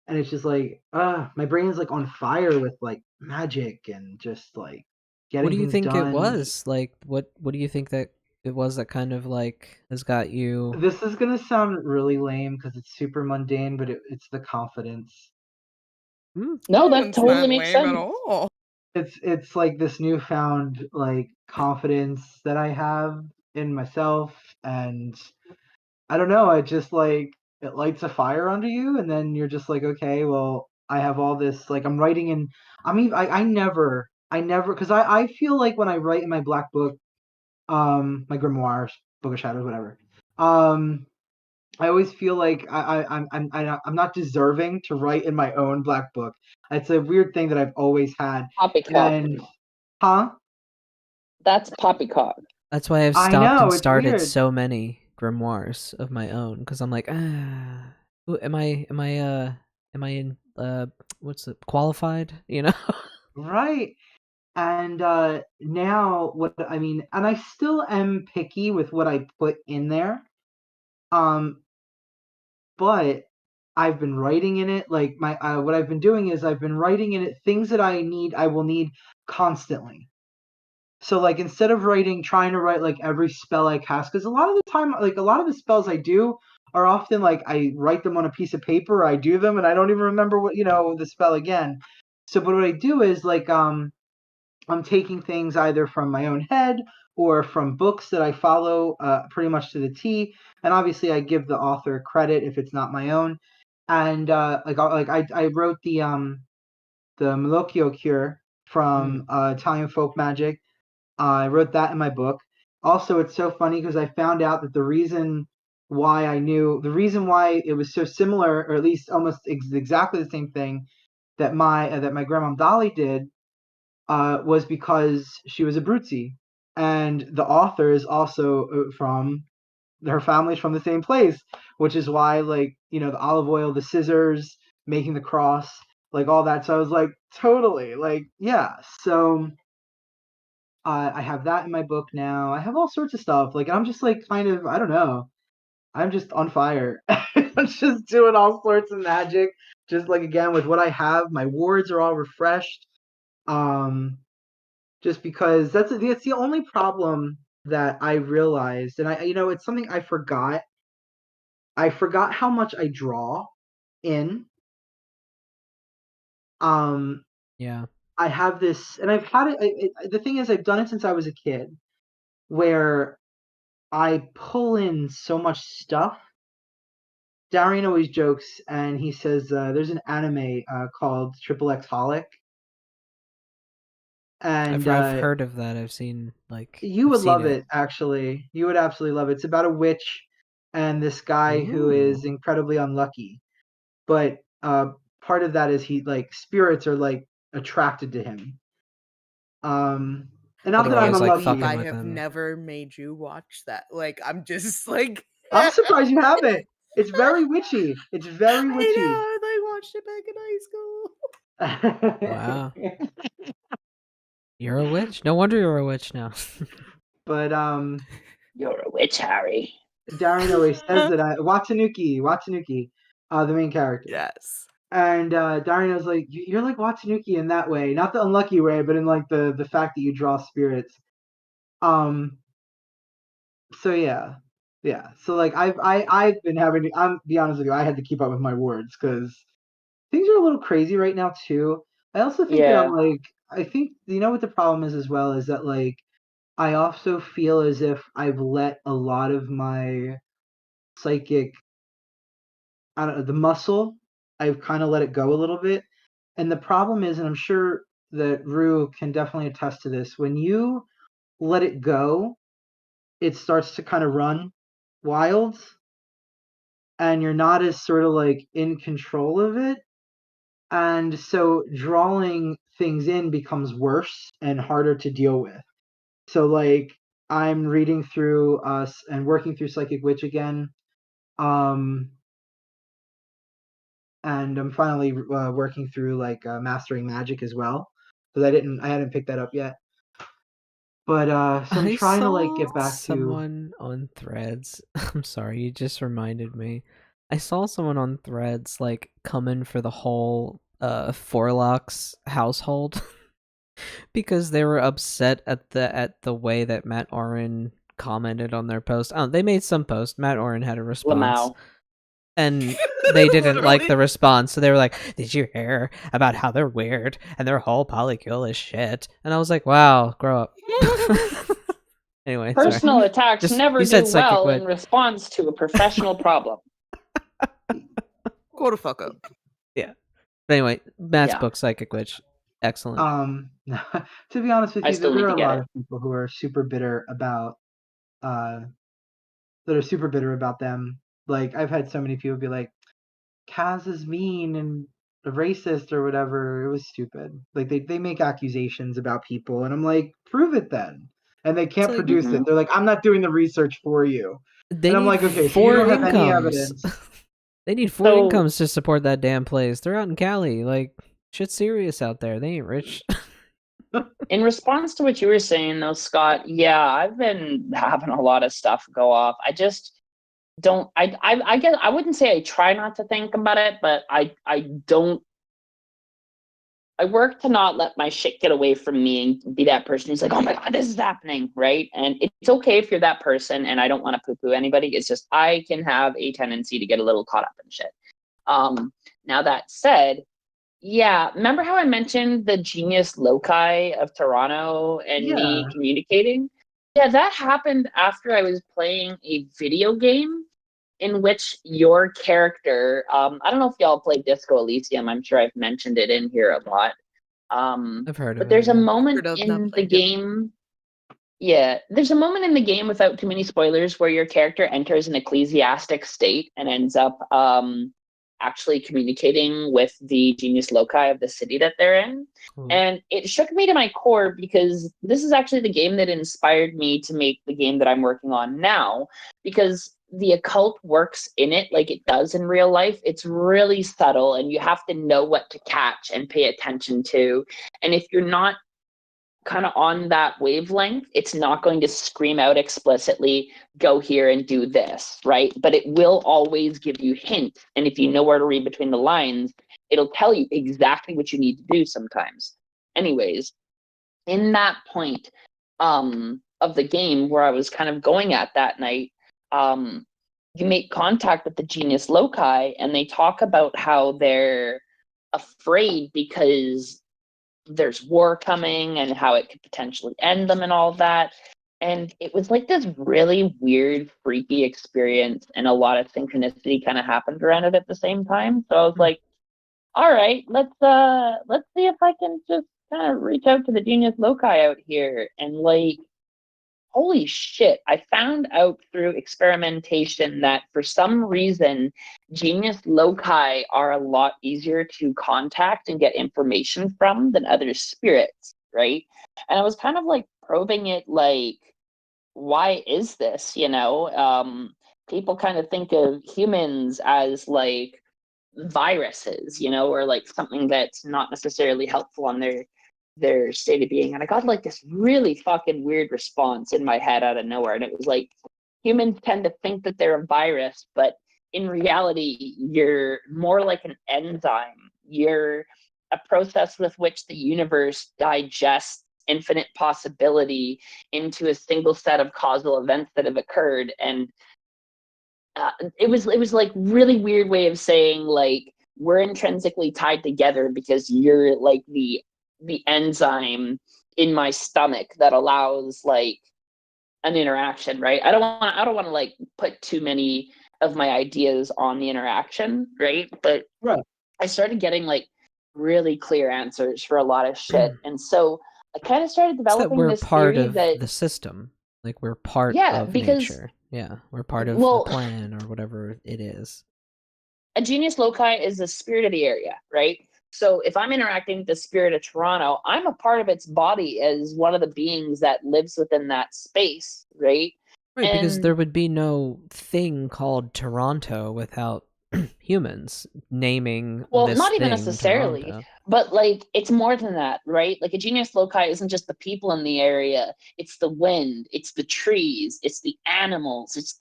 and it's just like, my brain's like on fire with like magic and just like What getting do you things think it done. was? Like, what do you think that it was that kind of like has got you? This is gonna sound really lame because it's super mundane, but it's the confidence. No, that It's totally not makes lame at sense. all. It's like this newfound like confidence that I have in myself, and I don't know, I just like it lights a fire under you, and then you're just like, okay, well, I have all this like I'm writing in. I never because I feel like when I write in my black book, my grimoires, book of shadows, whatever, I always feel like I'm not deserving to write in my own black book. It's a weird thing that I've always had, Poppycock. and huh? That's poppycock. That's why I've I stopped and know it's started weird. so many grimoires of my own because I'm like, am I in what's it qualified? You know. Right. And now what I mean, and I still am picky with what I put in there. Um, but I've been writing in it like my what I've been doing is I've been writing in it things that I will need constantly. So like instead of trying to write like every spell I cast, because a lot of the time, like a lot of the spells I do are often like I write them on a piece of paper, or I do them, and I don't even remember what the spell again. So, but what I do is like I'm taking things either from my own head or from books that I follow pretty much to the T. And obviously, I give the author credit if it's not my own. And I wrote the Malocchio cure from Italian folk magic. I wrote that in my book. Also, it's so funny because I found out that the reason why it was so similar, or at least almost exactly the same thing that my grandma Dolly did, was because she was a Abruzzi, and the author is also from her family's from the same place, which is why, like, the olive oil, the scissors, making the cross, like all that. So I was like, totally, like, yeah. So I have that in my book now. I have all sorts of stuff. Like, I'm just like kind of, I don't know. I'm just on fire. I'm just doing all sorts of magic. Just like, again, with what I have, my wards are all refreshed. Just because that's the only problem that I realized, and it's something I forgot. I forgot how much I draw in. Yeah. I have this, and I've had it. The thing is, I've done it since I was a kid, where I pull in so much stuff. Darian always jokes, and he says there's an anime called Triple X Holic, and I've heard of that. I've seen you I've would seen love it. it. Actually, you would absolutely love it. It's about a witch and this guy who Ooh. is incredibly unlucky, but part of that is he, like, spirits are like attracted to him. And not Like that he I'm was like Believe fucking unlucky. I with have him. never made you watch that. Like, I'm just like I'm surprised you haven't. It's very witchy. It's very I witchy. know, I watched it back in high school. Wow. You're a witch? No wonder you're a witch now. But You're a witch, Harry. Darian always says that Watsunuki, the main character. Yes. And Darian was like, "You're like Watsunuki in that way, not the unlucky way, but in like the fact that you draw spirits." So yeah. So like I've been having to, I'm be honest with you, I had to keep up with my words because things are a little crazy right now too. I also think that Yeah. I think what the problem is as well is that, like, I also feel as if I've let a lot of my psychic, I don't know, the muscle, I've kind of let it go a little bit. And the problem is, and I'm sure that Rue can definitely attest to this, when you let it go, it starts to kind of run wild, and you're not as sort of like in control of it. And so drawing things in becomes worse and harder to deal with. So, like, I'm reading through us and working through Psychic Witch again. Um, and I'm finally working through like Mastering Magic as well, because I hadn't picked that up yet. But so I'm I trying to like saw get back to. someone on Threads. I'm sorry, you just reminded me. I saw someone on Threads like coming for the whole Forlock's household because they were upset at the way that Matt Oren commented on their post. Oh, they made some post. Matt Oren had a response. Lamau. And they didn't like the Literally. response, so they were like, "Did you hear about how they're weird and their whole polycule is shit?" And I was like, "Wow, grow up." Anyway, sorry. Personal attacks Just never you do said psychic well in wit. response to a professional problem. Go the fuck up. Yeah. But anyway, Matt's Yeah. book, Psychic Witch, excellent. To be honest with I you, still there need are to a get lot it. of people who are super bitter about uh them. Like, I've had so many people be like, Kaz is mean and a racist or whatever. It was stupid. Like, they make accusations about people, and I'm like, prove it then. And they It's can't like produce it. They're like, I'm not doing the research for you. they And I'm need like, okay, so you four don't have any incomes. evidence. They need four So, incomes to support that damn place. They're out in Cali. Like, shit's serious out there. They ain't rich. in response to what you were saying, though, Scott, yeah, I've been having a lot of stuff go off. I just don't. I guess I wouldn't say I try not to think about it, but I don't. I work to not let my shit get away from me and be that person who's like, oh my God, this is happening, right? And it's okay if you're that person, and I don't want to poo-poo anybody. It's just I can have a tendency to get a little caught up in shit. Now that said, Yeah, remember how I mentioned the genius loci of Toronto and me Yeah. communicating? Yeah, that happened after I was playing a video game in which your character, I don't know if y'all play Disco Elysium, I'm sure I've mentioned it in here a lot. I've heard But of it, there's a yeah. moment Heard of, not in the played it. game, yeah, there's a moment in the game without too many spoilers where your character enters an ecclesiastic state and ends up actually communicating with the genius loci of the city that they're in. Cool. And it shook me to my core because this is actually the game that inspired me to make the game that I'm working on now, because the occult works in it like it does in real life. It's really subtle and you have to know what to catch and pay attention to. And if you're not kind of on that wavelength, it's not going to scream out explicitly, go here and do this, right? But it will always give you hints. And if you know where to read between the lines, it'll tell you exactly what you need to do sometimes. Anyways, in that point of the game where I was kind of going at that night, you make contact with the genius loci and they talk about how they're afraid because there's war coming and how it could potentially end them and all of that. And it was like this really weird, freaky experience, and a lot of synchronicity kind of happened around it at the same time. So I was like, all right, let's see if I can just kind of reach out to the genius loci out here. And like, holy shit, I found out through experimentation that for some reason, genius loci are a lot easier to contact and get information from than other spirits, right? And I was kind of like probing it, like, why is this? People kind of think of humans as like viruses, or like something that's not necessarily helpful on their state of being. And I got like this really fucking weird response in my head out of nowhere. And it was like, humans tend to think that they're a virus, but in reality, you're more like an enzyme. You're a process with which the universe digests infinite possibility into a single set of causal events that have occurred. And it was like really weird way of saying like we're intrinsically tied together because you're like the enzyme in my stomach that allows like an interaction, right? I don't want to like put too many of my ideas on the interaction, right? But Right. I started getting like really clear answers for a lot of shit. And so I kind of started It's that developing we're this part theory of that, the system. Like, we're part yeah, of because, nature. Yeah, we're part of the well, plan or whatever it is. a genius loci is the spirit of the area, right? So if I'm interacting with the spirit of Toronto, I'm a part of its body as one of the beings that lives within that space, right? Right, because And there would be no thing called Toronto without humans naming well, this not even thing necessarily, Toronto. but like it's more than that, right? Like a genius loci isn't just the people in the area, it's the wind, it's the trees, it's the animals, it's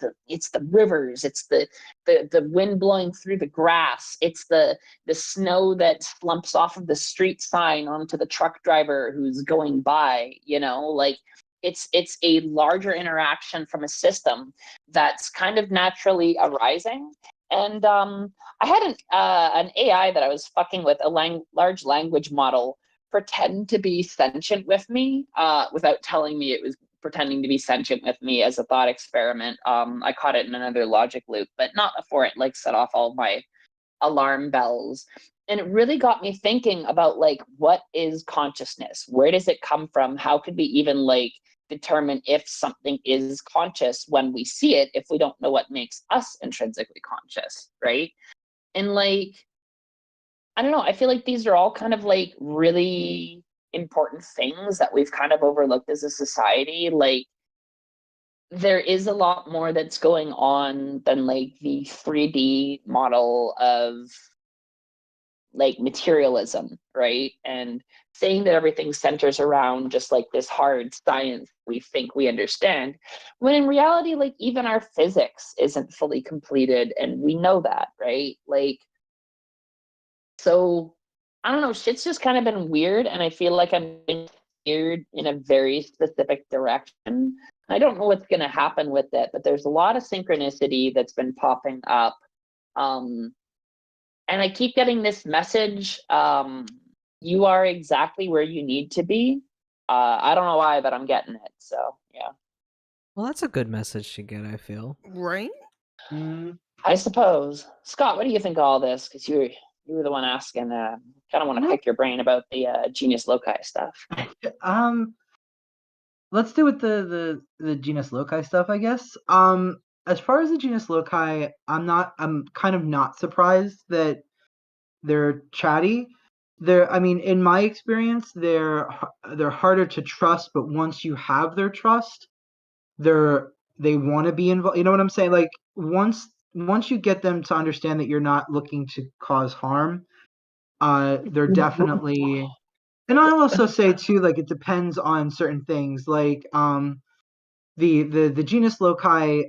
the rivers, it's the wind blowing through the grass, it's the snow that slumps off of the street sign onto the truck driver who's going by, like it's a larger interaction from a system that's kind of naturally arising. And I had an AI that I was fucking with, a large language model, pretend to be sentient with me without telling me it was pretending to be sentient with me as a thought experiment. I caught it in another logic loop, but not before it like set off all my alarm bells. And it really got me thinking about like, what is consciousness? Where does it come from? How could we even like determine if something is conscious when we see it if we don't know what makes us intrinsically conscious, right? And like, I don't know, I feel like these are all kind of like really important things that we've kind of overlooked as a society. Like, there is a lot more that's going on than like the 3D model of like materialism, right? And saying that everything centers around just like this hard science we think we understand, when in reality, like even our physics isn't fully completed, and we know that, right? Like, so I don't know, shit's just kind of been weird, and I feel like I'm being steered in a very specific direction. I don't know what's going to happen with it, but there's a lot of synchronicity that's been popping up. Um, and I keep getting this message. You are exactly where you need to be. I don't know why, but I'm getting it. So yeah. Well, that's a good message to get, I feel. Right? Mm, I suppose. Scott, what do you think of all this? Because you were the one asking. Kind of want to well, pick your brain about the genius loci stuff. let's do with the genus loci stuff, I guess. As far as the genus loci, I'm kind of not surprised that they're chatty. I mean, in my experience, they're harder to trust, but once you have their trust, they want to be involved. You know what I'm saying? Like once you get them to understand that you're not looking to cause harm, they're definitely. And I'll also say too, like it depends on certain things. Like the genus loci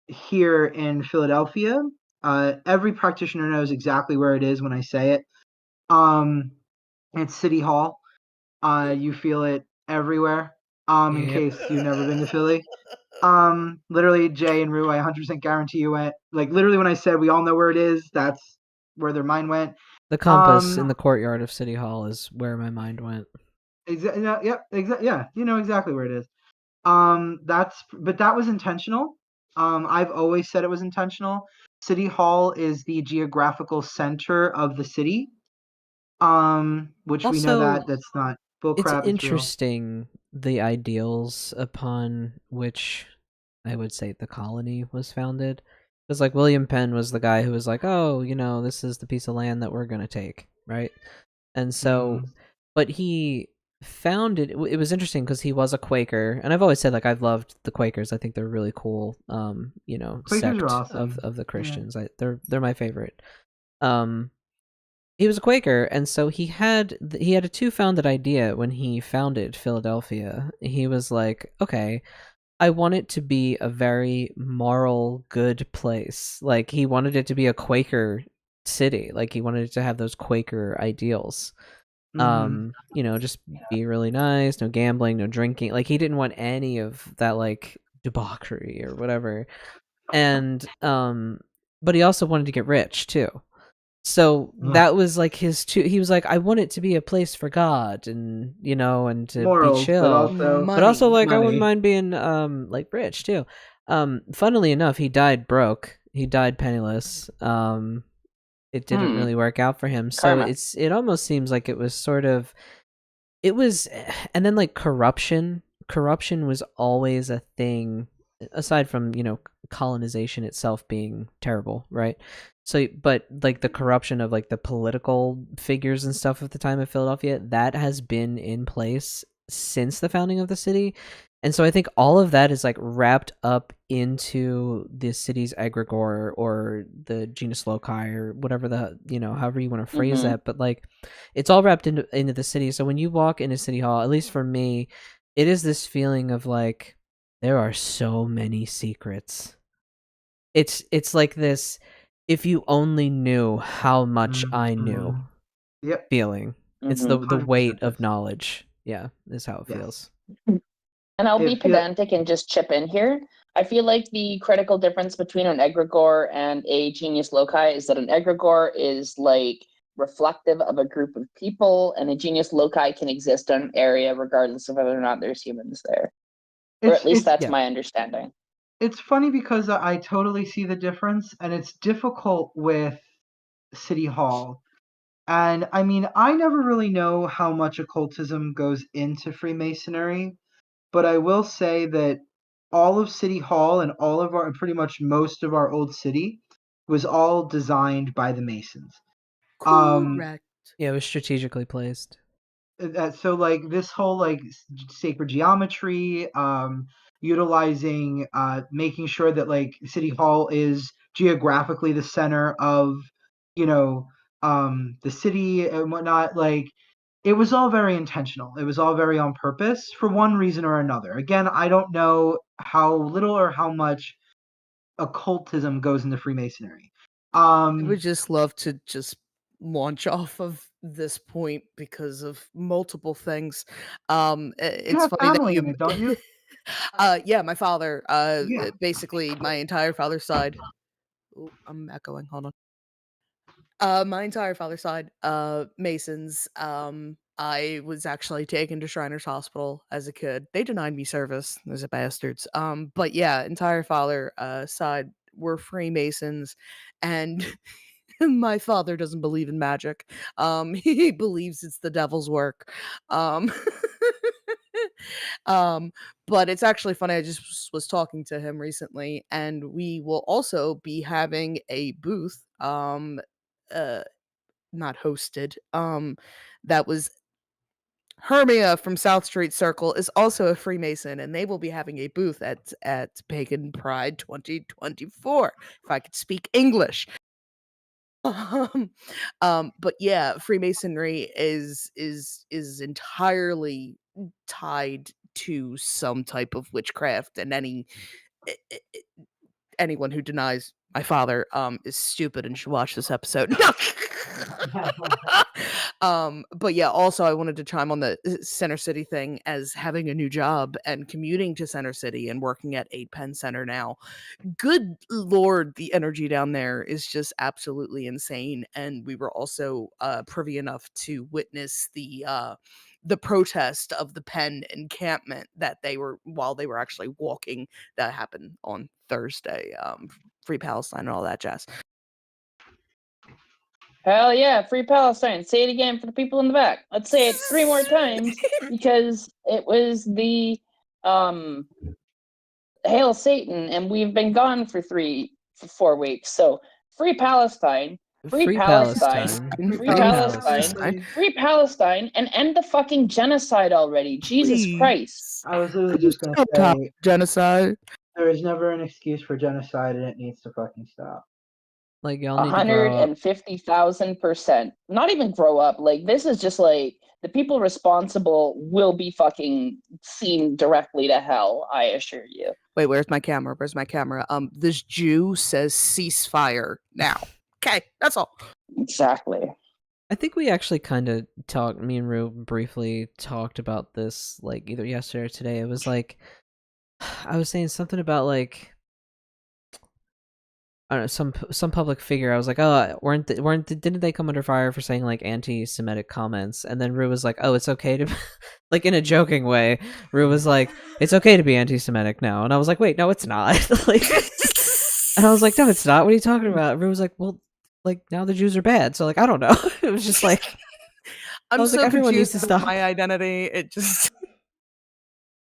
here in Philadelphia, every practitioner knows exactly where it is when I say it. Um, it's City Hall. You feel it everywhere. In Yep. case you've never been to Philly. Literally, Jay and Rue, I 100% guarantee you went. Like, literally, when I said we all know where it is, that's where their mind went. The compass in the courtyard of City Hall is where my mind went. Yeah, you know exactly where it is. But that was intentional. I've always said it was intentional. City Hall is the geographical center of the city. Which we know Also, that's not bull it's crap. It's real. interesting the ideals upon which I would say the colony was founded. Because, like, William Penn was the guy who was like, oh, this is the piece of land that we're going to take, right? And so, Mm. but he founded, it was interesting because he was a Quaker, and I've always said, like, I've loved the Quakers. I think they're really cool, Quakers are sect awesome. of the Yeah. Christians. They're my favorite. He was a Quaker, and so he had a two-founded idea when he founded Philadelphia. He was like, okay, I want it to be a very moral, good place. Like, he wanted it to be a Quaker city. Like, he wanted it to have those Quaker ideals. Mm-hmm. Just be really nice, no gambling, no drinking. Like, he didn't want any of that, like, debauchery or whatever. And but he also wanted to get rich too. So that was like his two. He was like, I want it to be a place for God, and and to be Morals, but chill, also but also Money. like I wouldn't money. mind being like rich too. Funnily enough, he died broke. He died penniless. It didn't really work out for him. So Karma. it almost seems like it was sort of it was, and then like corruption. Corruption was always a thing, aside from colonization itself being terrible, right? So, but like the corruption of like the political figures and stuff at the time of Philadelphia, that has been in place since the founding of the city. And so I think all of that is like wrapped up into the city's egregore or the genus loci or whatever however you want to phrase Mm-hmm. that. But like it's all wrapped into the city. So when you walk into City Hall, at least for me, it is this feeling of like there are so many secrets. It's like this, if you only knew how much I knew Yep. feeling. It's Mm-hmm. the 100% weight of yes. knowledge. Yeah, is how it Yes. feels. And I'll be It feel pedantic and just chip in here. I feel like the critical difference between an egregore and a genius loci is that an egregore is like reflective of a group of people, and a genius loci can exist in an area regardless of whether or not there's humans there. Or at least it's that's Yeah. my understanding. it's funny because I totally see the difference, and it's difficult with City Hall. And I mean, I never really know how much occultism goes into Freemasonry, but I will say that all of City Hall and all of our, pretty much most of our old city was all designed by the Masons. Um, Correct. Yeah, it was strategically placed. so like this whole like sacred geometry, utilizing, making sure that like City Hall is geographically the center of, you know, the city and whatnot. Like it was all very intentional. It was all very on purpose for one reason or another. Again, I don't know how little or how much occultism goes into Freemasonry. I would just love to just launch off of this point because of multiple things. You It's have funny that family in you it, don't you? yeah, my father, Yeah. basically my entire father's side. Ooh, I'm echoing, hold on. My entire father's side, Masons. I was actually taken to Shriners Hospital as a kid. They denied me service. Those are bastards. But yeah, entire father side were Freemasons, and my father doesn't believe in magic. He believes it's the devil's work. Um, um, but it's actually funny. I just was talking to him recently, and we will also be having a booth. Uh, not hosted. That was Hermia from South Street Circle is also a Freemason, and they will be having a booth at Pagan Pride 2024. If I could speak English. Um, but yeah, Freemasonry is entirely tied to some type of witchcraft, and i- i- i- anyone who denies my father is stupid and should watch this episode. But yeah, also I wanted to chime on the Center City thing as having a new job and commuting to Center City and working at 8 Penn Center now. Good lord, the energy down there is just absolutely insane. And we were also privy enough to witness the protest of the Penn encampment that they were while they were actually walking that happened on Thursday. Free Palestine and all that jazz. Hell yeah, free Palestine. Say it again for the people in the back. Let's say it 3 more times because it was the Hail Satan, and we've been gone for 4 weeks. So free Palestine, free Free Palestine, Palestine. free Free Palestine, Palestine. free Palestine, and end the fucking genocide already. Jesus Christ. Please. I was literally just gonna Stop say genocide. there is never an excuse for genocide, and it needs to fucking stop. Like y'all need to grow up. 150,000%. Not even grow up. Like, this is just like the people responsible will be fucking seen directly to hell, I assure you. Wait, where's my camera? Where's my camera? This Jew says ceasefire now. Okay, that's all. Exactly. I think we actually kind of talked, me and Rue briefly talked about this, like, either yesterday or today. It was like, I was saying something about, like, I don't know, some public figure. I was like, oh, didn't they come under fire for saying, like, anti-Semitic comments? And then Rue was like, oh, it's okay to, like, in a joking way, Rue was like, it's okay to be anti-Semitic now. And I was like, wait, no, it's not. Like, and I was like, no, it's not. What are you talking about? Rue was like, well, like, now the Jews are bad. So, like, I don't know. It was just like, I I'm was like, so everyone needs confused to with stop. my identity. It just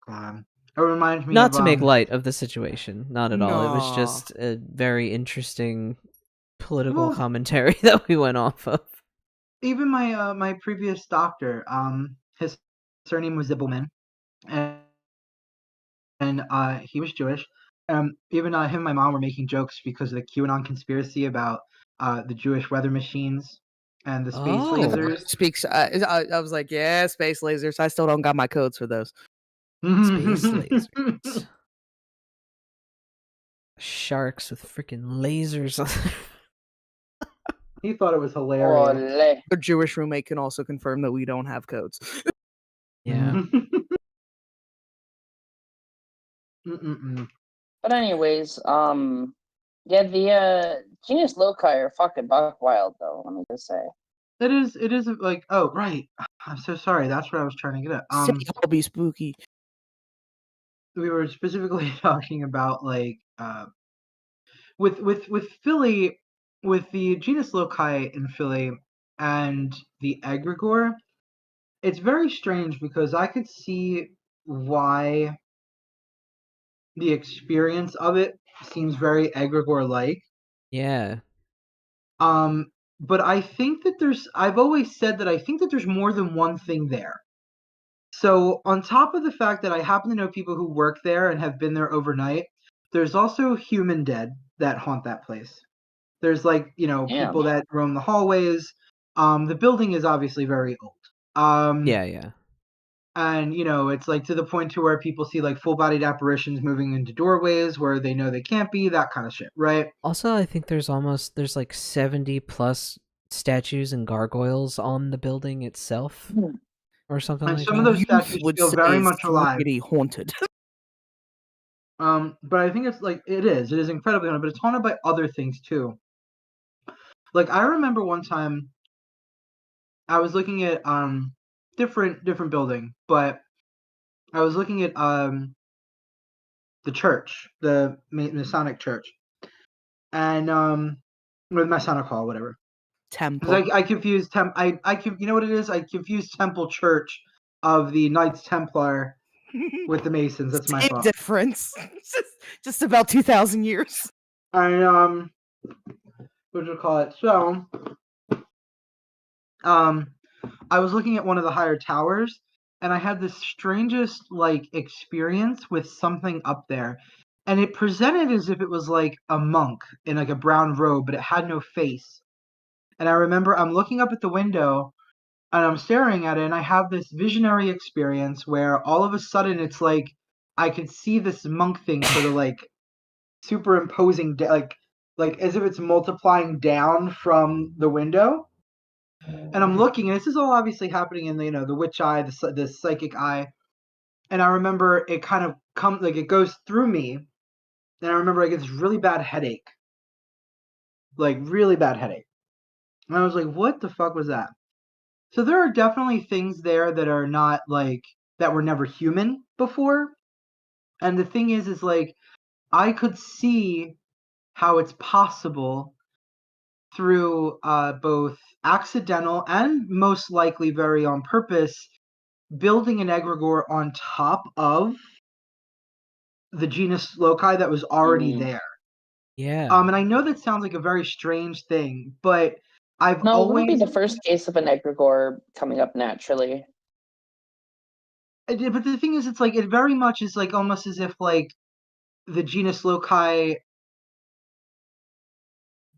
It reminds me Not of to make light of the situation, not at all. It was Nah. just a very interesting political Well, commentary that we went off of. even my my previous doctor, his surname was Zibbelman, and he was Jewish. Even him and my mom were making jokes because of the QAnon conspiracy about the Jewish weather machines and the space Oh. lasers. speaks. I was like, yeah, space lasers. I still don't got my codes for those. Space lasers. Sharks with freaking lasers. He thought it was hilarious. Ole. A Jewish roommate can also confirm that we don't have codes. Yeah. But anyways, yeah, the Genius Loci are fucking buck wild though, let me just say. It is like, oh right. I'm so sorry. That's what I was trying to get at. City Hall be spooky. We were specifically talking about like with Philly, with the genus loci in Philly and the egregore. It's very strange because I could see why the experience of it seems very egregore like. Yeah. But I think that I've always said that I think that there's more than one thing there. So on top of the fact that I happen to know people who work there and have been there overnight, there's also human dead that haunt that place. There's like, people that roam the hallways. The building is obviously very old. Yeah. And it's like to the point to where people see like full-bodied apparitions moving into doorways where they know they can't be, that kind of shit, right? Also, I think there's like 70 plus statues and gargoyles on the building itself. Or something And like some that. of those statues feel very much alive. Haunted. But I think it's like it is incredibly haunted, but it's haunted by other things too. Like I remember one time I was looking at different building, but I was looking at the church, the Masonic church, and with Masonic hall, whatever. Temple. Because I confused you know what it is? I confused Temple Church of the Knights Templar with the Masons. That's my Same fault. difference. Just about 2,000 years. And what do you call it? So I was looking at one of the higher towers, and I had this strangest like experience with something up there. And it presented as if it was like a monk in like a brown robe, but it had no face. And I remember I'm looking up at the window and I'm staring at it, and I have this visionary experience where all of a sudden it's like I could see this monk thing sort of like superimposing, like as if it's multiplying down from the window. And I'm looking, and this is all obviously happening in the the witch eye, the psychic eye. And I remember it kind of comes like it goes through me, and I remember I get this really bad headache, like really bad headache. And I was like, "What the fuck was that?" So there are definitely things there that are not like that were never human before. And the thing is like I could see how it's possible through both accidental and most likely very on purpose building an egregore on top of the genus loci that was already there. Yeah. And I know that sounds like a very strange thing, but I've No, it wouldn't be always the first case of an egregore coming up naturally. but the thing is it's like it very much is like almost as if like the genus loci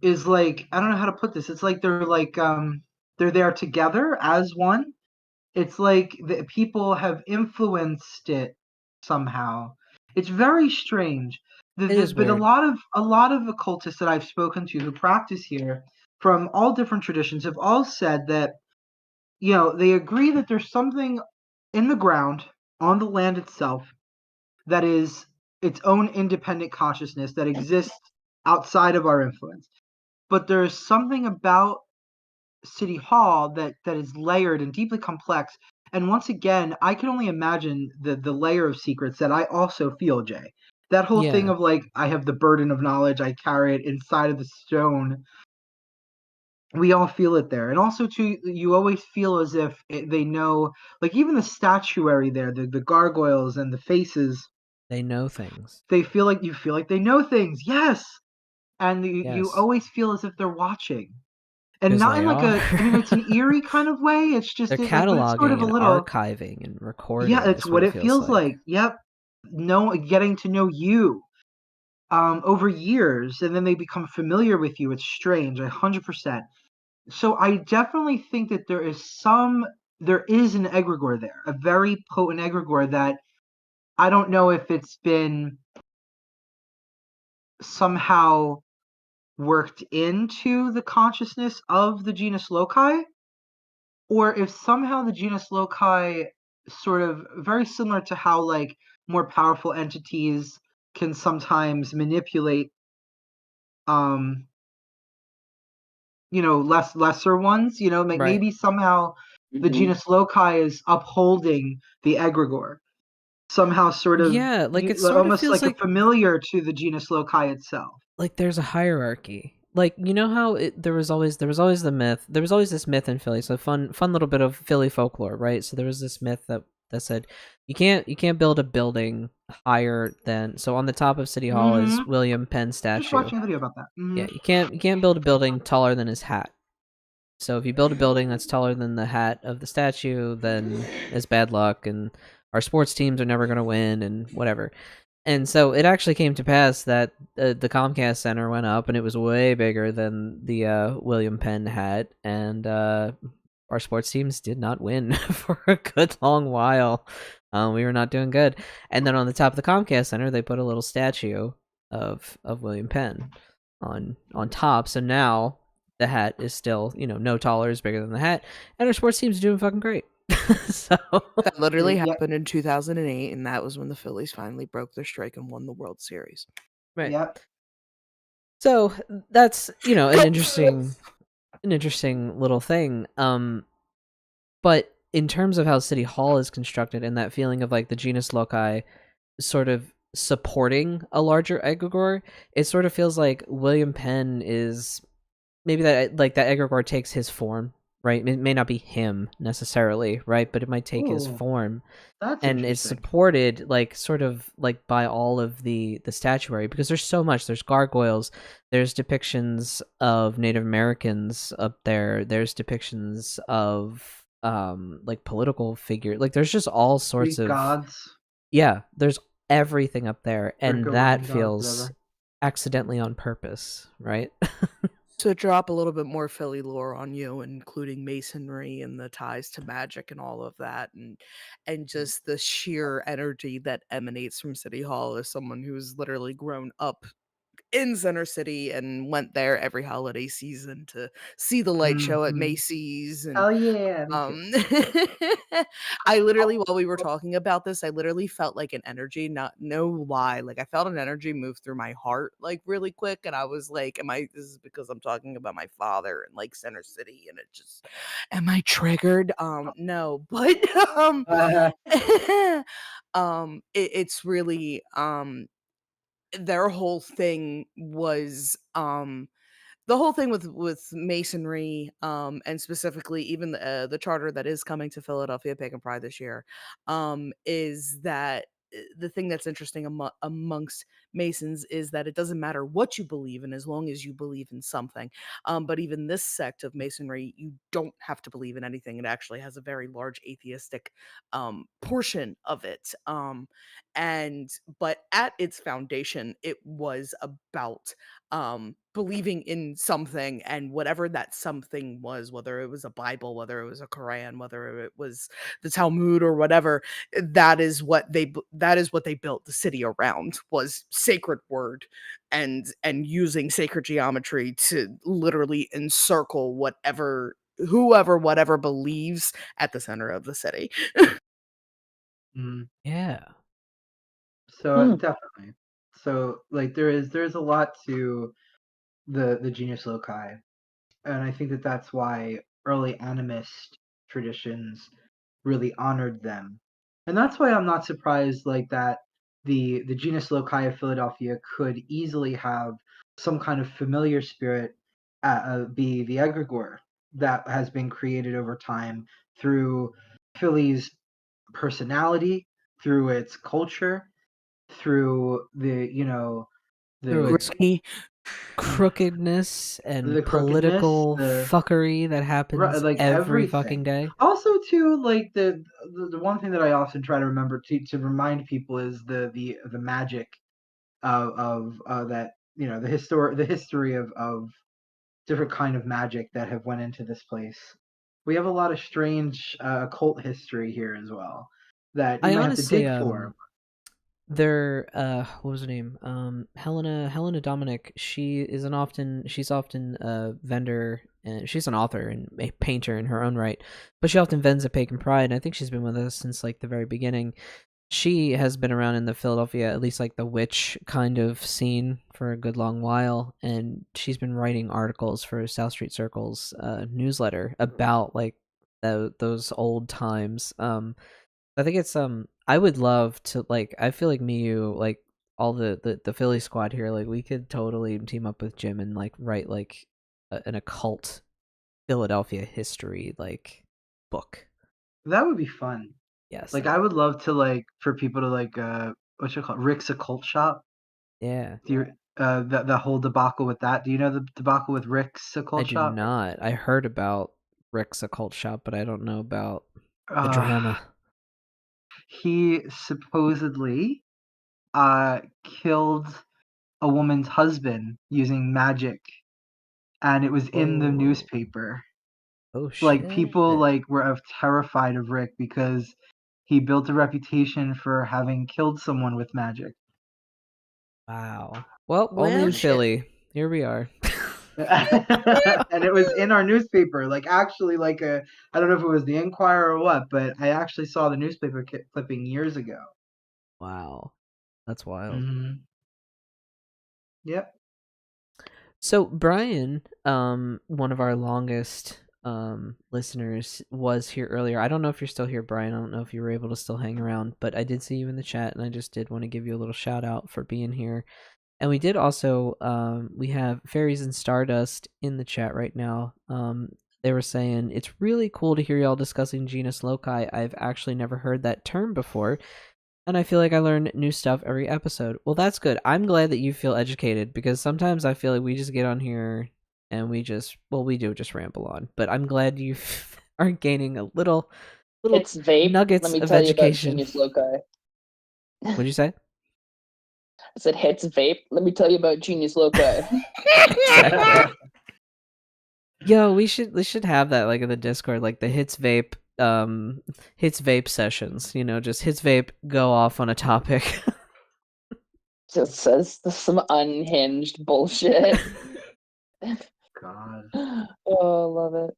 is like I don't know how to put this. It's like they're there together as one. It's like the people have influenced it somehow. It's very strange. It is But weird. a lot of occultists that I've spoken to who practice here from all different traditions have all said that they agree that there's something in the ground on the land itself that is its own independent consciousness that exists outside of our influence. But there's something about City Hall that is layered and deeply complex. And once again, I can only imagine the layer of secrets that I also feel, Jay. That whole thing Yeah. of like I have the burden of knowledge, I carry it inside of the stone. We all feel it there, and also too, you always feel as if they know, like even the statuary there, the gargoyles and the faces. They know things. They feel like you feel like they know things. Yes, and you Yes. always feel as if they're watching. And Because not they in like are. I mean, it's an eerie kind of way. It's just They're but it's sort of cataloging a and little, archiving and yeah, recording it's is what what it it feels feels like. like. Yep. Getting to know you over years, and then they become familiar with you. It's strange, 100%. So I definitely think that there is an egregore there, a very potent egregore that I don't know if it's been somehow worked into the consciousness of the genus loci, or if somehow the genus loci sort of very similar to how like more powerful entities can sometimes manipulate um lesser ones, like Right. maybe somehow the genus loci is upholding the egregore somehow, sort of Yeah, like it sort of almost feels like a like familiar to the genus loci itself. there's a hierarchy. Like you know how there was always the myth. There was always this myth in Philly. So fun little bit of Philly folklore, right? So there was this myth that said you can't build a building higher than, so on the top of City Hall is Mm-hmm. William Penn Just statue. watching a video about that. Mm-hmm. Yeah, you can't build a building taller than his hat. So if you build a building that's taller than the hat of the statue, then it's bad luck, and our sports teams are never going to win, and whatever. And so it actually came to pass that the Comcast Center went up, and it was way bigger than the William Penn hat, and our sports teams did not win for a good long while. We were not doing good. And then on the top of the Comcast Center, they put a little statue of William Penn on top. So now the hat is still, no taller, is bigger than the hat, and our sports team's doing fucking great. So That literally Yep. happened in 2008, and that was when the Phillies finally broke their streak and won the World Series. right. Yep. So that's an interesting an interesting little thing. But in terms of how City Hall is constructed and that feeling of like the genus loci sort of supporting a larger egregore, it sort of feels like William Penn is maybe that like that egregore takes his form, right? It may not be him necessarily, right? But it might take his Ooh, form, that's and is interesting. supported like sort of like by all of the statuary, because there's so much. There's gargoyles, there's depictions of Native Americans up there, there's depictions of like political figure, like there's just all sorts Greek of, gods, yeah, there's everything up there, and that Greco-Roman gods, feels whatever. accidentally on purpose, right? To drop a little bit more Philly lore on you, including masonry and the ties to magic and all of that, and just the sheer energy that emanates from City Hall as someone who's literally grown up in Center City and went there every holiday season to see the light show at Hmm. Macy's and Hell yeah, me too. um I literally, while we were talking about this, I literally felt like an energy, not no lie, like I felt an energy move through my heart like really quick, and I was like, am I this is because I'm talking about my father and like Center City, and it just, am I triggered? No, but Uh, it's really their whole thing was the whole thing with masonry, and specifically even the charter that is coming to Philadelphia Pagan Pride this year, is that the thing that's interesting amongst Masons is that it doesn't matter what you believe in as long as you believe in something. But even this sect of Masonry, you don't have to believe in anything. It actually has a very large atheistic portion of it. And but at its foundation, it was about believing in something, and whatever that something was, whether it was a Bible, whether it was a Quran, whether it was the Talmud or whatever, that is what they built the city around, was sacred word, and using sacred geometry to literally encircle whatever believes at the center of the city. mm, Yeah. so Hmm. definitely. So like there's a lot to the genius loci, and I think that that's why early animist traditions really honored them, and that's why I'm not surprised like that the genus loci of Philadelphia could easily have some kind of familiar spirit, be the egregore that has been created over time through Philly's personality, through its culture, through Through the its Gritty. crookedness and the crookedness, political the fuckery that happens like every fucking everything. day. Also, too, like the one thing that I often try to remember to remind people is the magic of that the history of different kind of magic that have went into this place. We have a lot of strange occult history here as well that you I might have to honestly, dig for. their what was her name? Helena Dominic. She's often a vendor, and she's an author and a painter in her own right, but she often vends at Pagan Pride, and I think she's been with us since like the very beginning. She has been around in the Philadelphia, at least like the witch kind of scene, for a good long while, and she's been writing articles for South Street Circle's newsletter about like those old times. I think it's I would love to, like, I feel like me, you, like all the Philly squad here, like we could totally team up with Jim and like write like an occult Philadelphia history like book. That would be fun. Yes, Like I would love to like for people to like what you call it, Rick's Occult Shop. yeah. Do you the whole debacle with that? Do you know the debacle with Rick's I Occult do Shop? not. I heard about Rick's occult shop, but I don't know about the Uh, drama. he supposedly killed a woman's husband using magic, and it was in the Oh, newspaper. oh Like shit! people like were terrified of Rick because he built a reputation for having killed someone with magic. Wow. Well, only Well, in shit. Philly. Here we are. And it was in our newspaper, like actually like a I don't know if it was the Enquirer or what, but I actually saw the newspaper clipping years ago. Wow, that's wild. Hmm. Yep. So Brian, one of our longest listeners, was here earlier. I don't know if you're still here, Brian. I don't know if you were able to still hang around, but I did see you in the chat, and I just did want to give you a little shout out for being here. And we did also, we have Fairies and Stardust in the chat right now. They were saying it's really cool to hear y'all discussing genus loci. I've actually never heard that term before, and I feel like I learn new stuff every episode. Well, that's good. I'm glad that you feel educated, because sometimes I feel like we just get on here and we do just ramble on. But I'm glad you are gaining a little It's vape. nuggets Let me of tell you about education. genius loci. What'd you say? I said hits vape. Let me tell you about genius loci. Exactly. Yo, we should have that like in the Discord, like the hits vape sessions, just hits vape go off on a topic. Just says some unhinged bullshit. God. Oh, I love it.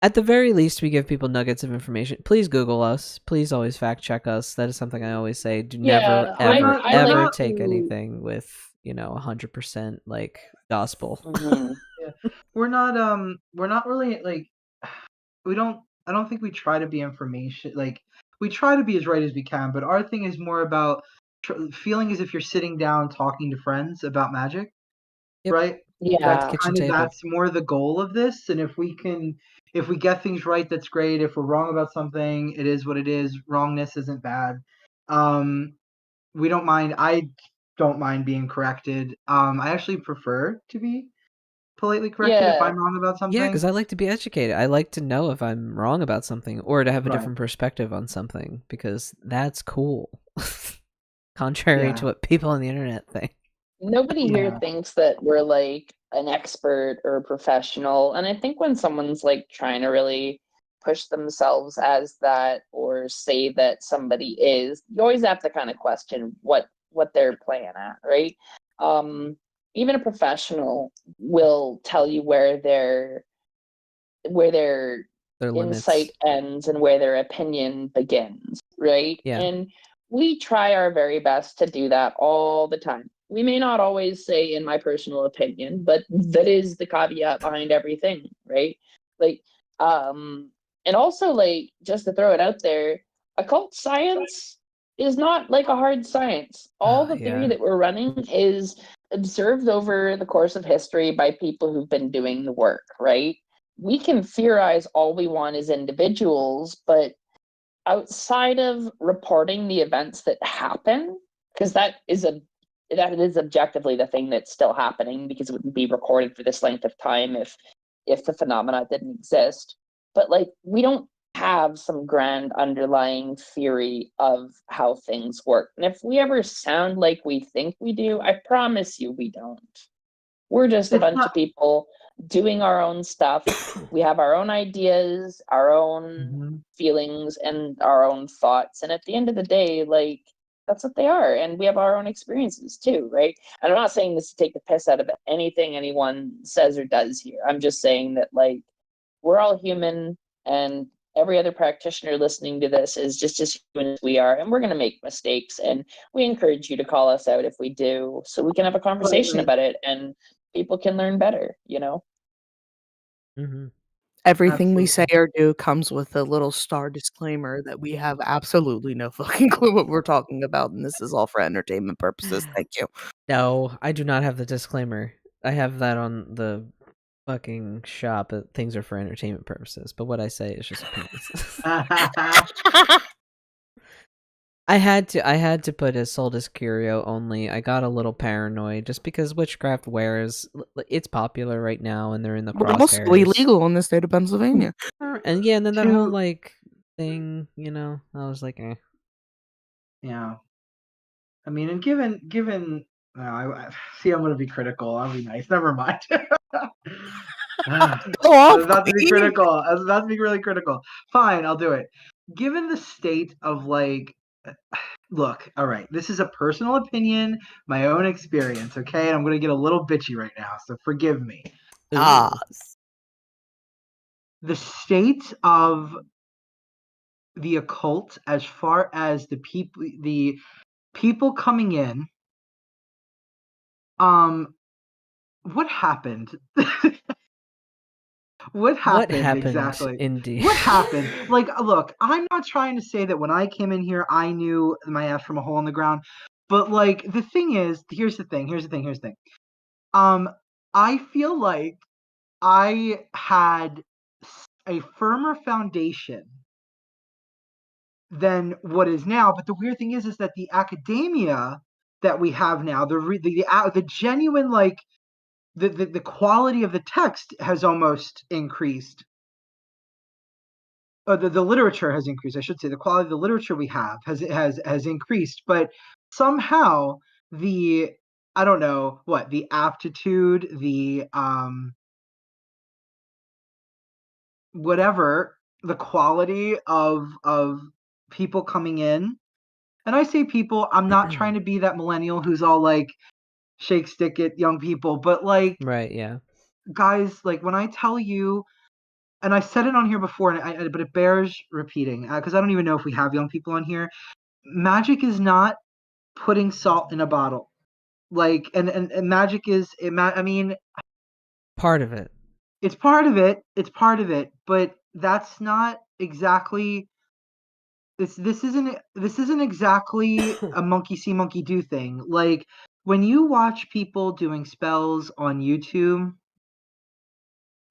At the very least, we give people nuggets of information. Please Google us. Please always fact check us. That is something I always say. Do never, Yeah, ever, I ever like take to- anything with 100% like gospel. Mhm. We're not really like I don't think we try to be information like we try to be as right as we can, but our thing is more about feeling as if you're sitting down talking to friends about Magic, Yep. right? Yeah. That's Kitchen kind of table. that's more the goal of this. And if we get things right, that's great. If we're wrong about something, it is what it is. Wrongness isn't bad. We don't mind. I don't mind being corrected. I actually prefer to be politely corrected if Yeah. I'm wrong about something. Yeah, because I like to be educated. I like to know if I'm wrong about something, or to have a Right. different perspective on something, because that's cool. Contrary Yeah. to what people on the internet think. Nobody here Yeah. thinks that we're like an expert or a professional. And I think when someone's like trying to really push themselves as that or say that somebody is, you always have to kind of question what they're playing at, right? Even a professional will tell you where their Their insight limits. ends and where their opinion begins, right? Yeah. And we try our very best to do that all the time. We may not always say, in my personal opinion, but that is the caveat behind everything, right? Like, and also, like, just to throw it out there, occult science is not like a hard science. All the theory Yeah. that we're running is observed over the course of history by people who've been doing the work, right? We can theorize all we want as individuals, but outside of reporting the events that happen, because that is objectively the thing that's still happening, because it wouldn't be recorded for this length of time if the phenomena didn't exist. But like, we don't have some grand underlying theory of how things work. And if we ever sound like we think we do, I promise you we don't. We're just a It's bunch not of people doing our own stuff. We have our own ideas, our own feelings, and our own thoughts. And at the end of the day, like, that's what they are. And we have our own experiences too, right? And I'm not saying this to take the piss out of anything anyone says or does here. I'm just saying that, like, we're all human, and every other practitioner listening to this is just as human as we are, and we're going to make mistakes, and we encourage you to call us out if we do, so we can have a conversation about it and people can learn better, Mm-hmm. Everything we Absolutely. say or do comes with a little star disclaimer that we have absolutely no fucking clue what we're talking about, and this is all for entertainment purposes. Thank you. No, I do not have the disclaimer. I have that on the fucking shop that things are for entertainment purposes, but what I say is just opinions. I had to put a Soldus Curio only. I got a little paranoid just because witchcraft wares, it's popular right now, and they're in the But also crosshairs. illegal in the state of Pennsylvania. And yeah, and then that whole like thing, I was like, eh. Yeah. I mean, and given I see, I'm gonna be critical. I'll be nice. Never mind. I Go was off, about to be queen. critical. I was about to be really critical. Fine, I'll do it. Given the state of like, look, all right, this is a personal opinion, my own experience, okay? And I'm gonna get a little bitchy right now, so forgive me. Ooh. The state of the occult, as far as the people coming in, what happened? What What happened happened, exactly? indeed? What happened? Like, look, I'm not trying to say that when I came in here, I knew my ass from a hole in the ground. But like, the thing is, here's the thing. Um, I feel like I had a firmer foundation than what is now. But the weird thing is that the academia that we have now, the genuine like the quality of the text has almost increased. The literature has increased. I should say the quality of the literature we have has increased, but somehow the I don't know what the aptitude, the whatever the quality of people coming in. And I say people, I'm not trying to be that millennial who's all like shake stick at young people, but like Right, yeah. guys, like when I tell you, and I said it on here before, but it bears repeating because I don't even know if we have young people on here. Magick is not putting salt in a bottle. Like, and Magick is, I mean, Part of it. it's part of it. It's part of it, but that's not exactly. This isn't exactly a monkey see monkey do thing. Like when you watch people doing spells on YouTube,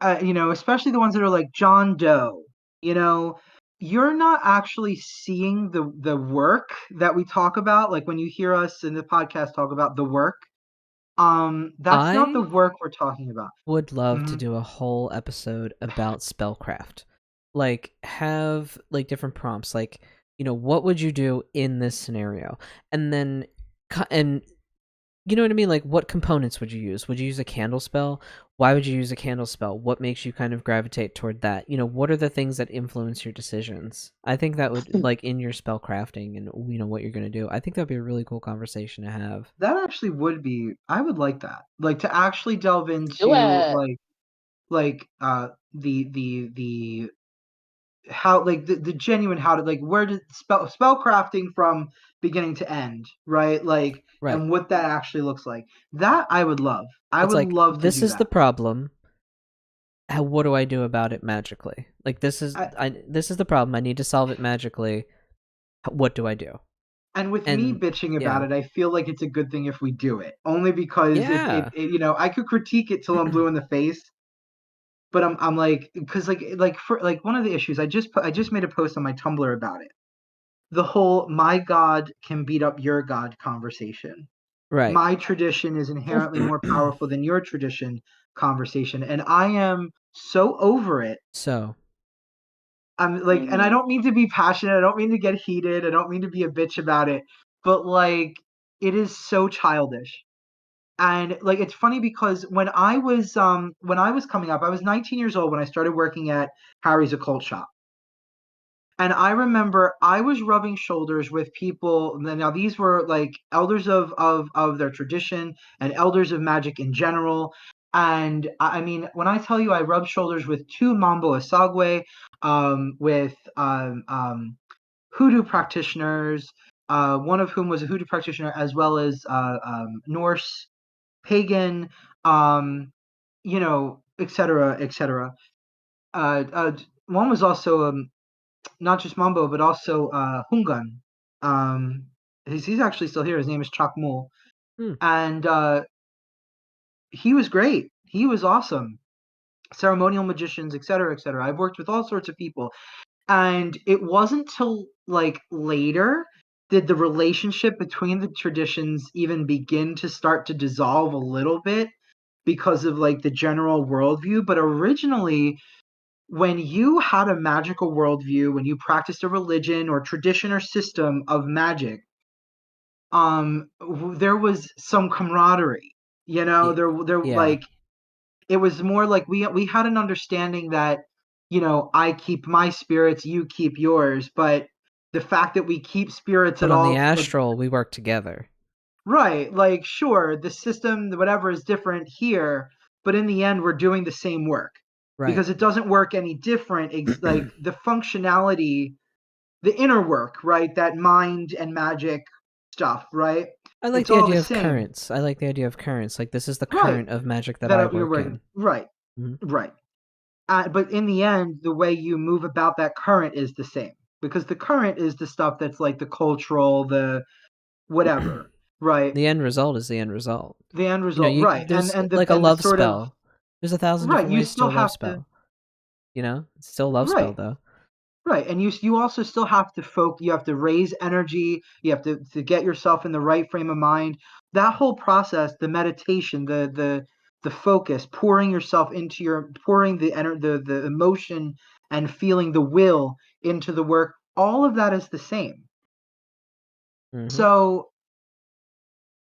especially the ones that are like John Doe, you know, you're not actually seeing the work that we talk about. Like when you hear us in the podcast talk about the work, that's not the I work we're talking about. would love to Mhm. do a whole episode about spellcraft. Like, have, like, different prompts. Like, what would you do in this scenario? And then, and you know what I mean? Like, what components would you use? Would you use a candle spell? Why would you use a candle spell? What makes you kind of gravitate toward that? What are the things that influence your decisions? I think that would, like, in your spell crafting and, what you're going to do, I think that would be a really cool conversation to have. That actually would be. I would like that. Like to actually delve Do into it. the how like the genuine how to like where did spell crafting from beginning to end, right? Like Right. and what that actually looks like. That I would love. I It's would like, love to this do is the that. problem. What do I do about it magically? Like, this is I, this is the problem. I need to solve it magically. What do I do? and with me And bitching about yeah, it, I feel like it's a good thing if we do it. Only because yeah, I could critique it till I'm blue in the face, but I'm like because like for like one of the issues I just made a post on my Tumblr about it. The whole my god can beat up your god conversation. right. My tradition is inherently more powerful than your tradition conversation, and I am so over it. So, I'm like, and I don't mean to be passionate, I don't mean to get heated, I don't mean to be a bitch about it, but like it is so childish. And like it's funny because when I was coming up, I was 19 years old when I started working at Harry's Occult Shop. And I remember I was rubbing shoulders with people. Now these were like elders of their tradition and elders of magic in general. And I mean, when I tell you I rubbed shoulders with two Mambo Asagwe, with hoodoo practitioners, one of whom was a hoodoo practitioner as well as Norse pagan, et cetera, et cetera. One was also not just Mambo, but also Hungan. Um, he's actually still here. His name is Chakmul, hmm, and he was great. He was awesome. Ceremonial magicians, etc., etc. I've worked with all sorts of people, and it wasn't till like later did the relationship between the traditions even begin to start to dissolve a little bit because of like the general worldview. But originally, when you had a magical worldview, when you practiced a religion or tradition or system of magic, there was some camaraderie. y- There yeah. like it was more like we had an understanding that I keep my spirits, you keep yours, but the fact that we keep spirits But at on the all like astral, we work together. right, like sure, the system, whatever is different here, but in the end, we're doing the same work Right. because it doesn't work any different. Like the functionality, the inner work, right? That mind and magic stuff, right? I like It's the all idea the of same. currents. I like the idea of currents. Like, this is the Right. current of magic that I You're work right. in. Right. Mhm. Right. But in the end, the way you move about that current is the same, because the current is the stuff that's like the cultural, the whatever, right? The end result is the end result. The end You know, result, right? there's And like a the love sort of spell. There's 1,000 right. different You ways to do still a love have to spell. You know, it's still a love spell right. though. Right, and you also still have to you have to raise energy, you have to get yourself in the right frame of mind. That whole process, the meditation, the focus, pouring yourself into pouring the emotion and feeling the will into the work, all of that is the same. Mm-hmm. So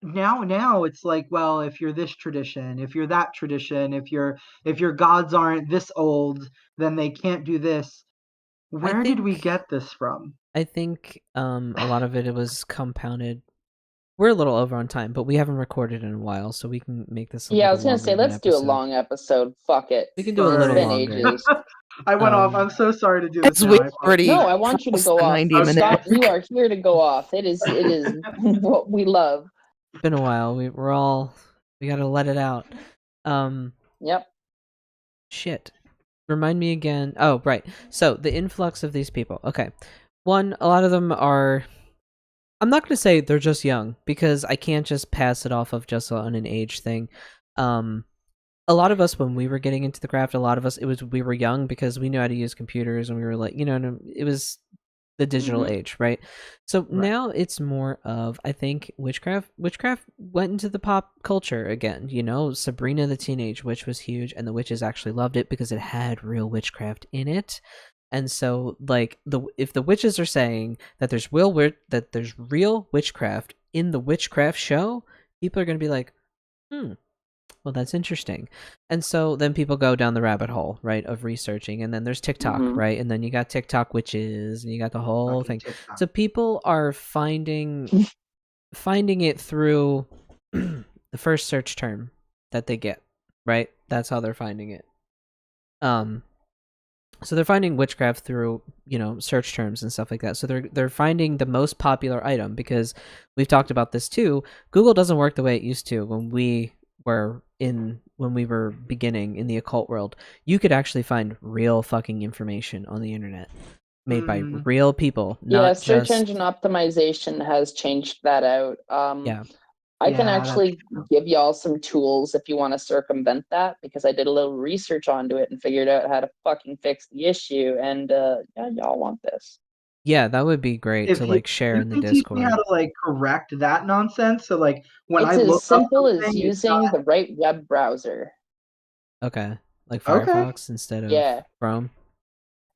now it's like, well, if you're this tradition, if you're that tradition, if your gods aren't this old, then they can't do this. Where did we get this from? I think a lot of it was compounded. We're a little over on time, but we haven't recorded in a while, so we can make this a Yeah, I little was gonna longer say, of an let's do a episode. long episode. Fuck it. We can do a little Been longer. ages. I went off. I'm so sorry to do this As now. we already No, I want you to crossed go the off. 90 minute Scott, you mark. are here to go off. It is what we love. It's been a while. We gotta let it out. Yep. Shit. Remind me again. Oh, right. So the influx of these people. Okay. One, a lot of them are. I'm not gonna say they're just young, because I can't just pass it off of just on an age thing. A lot of us, when we were getting into the craft, a lot of us, we were young because we knew how to use computers, and we were like, it was the digital age, right? So now it's more of, I think, witchcraft went into the pop culture again. Sabrina the Teenage Witch was huge, and the witches actually loved it because it had real witchcraft in it. And so, like, if the witches are saying that there's real witchcraft in the witchcraft show, people are going to be like, well, that's interesting. And so then people go down the rabbit hole, right, of researching. And then there's TikTok, right? And then you got TikTok witches, and you got the whole thing. TikTok. So people are finding it through the first search term that they get, right? That's how they're finding it. So they're finding witchcraft through, search terms and stuff like that. So they're finding the most popular item, because we've talked about this too. Google doesn't work the way it used to when we were beginning in the occult world. You could actually find real fucking information on the internet made by real people. Search engine optimization has changed that out. I can actually give y'all some tools if you want to circumvent that, because I did a little research onto it and figured out how to fucking fix the issue. And y'all want this. Yeah, that would be great to share in the Discord. Teach me how to correct that nonsense. So when it's I look as simple up as using the right web browser. Okay, like Firefox instead of Chrome.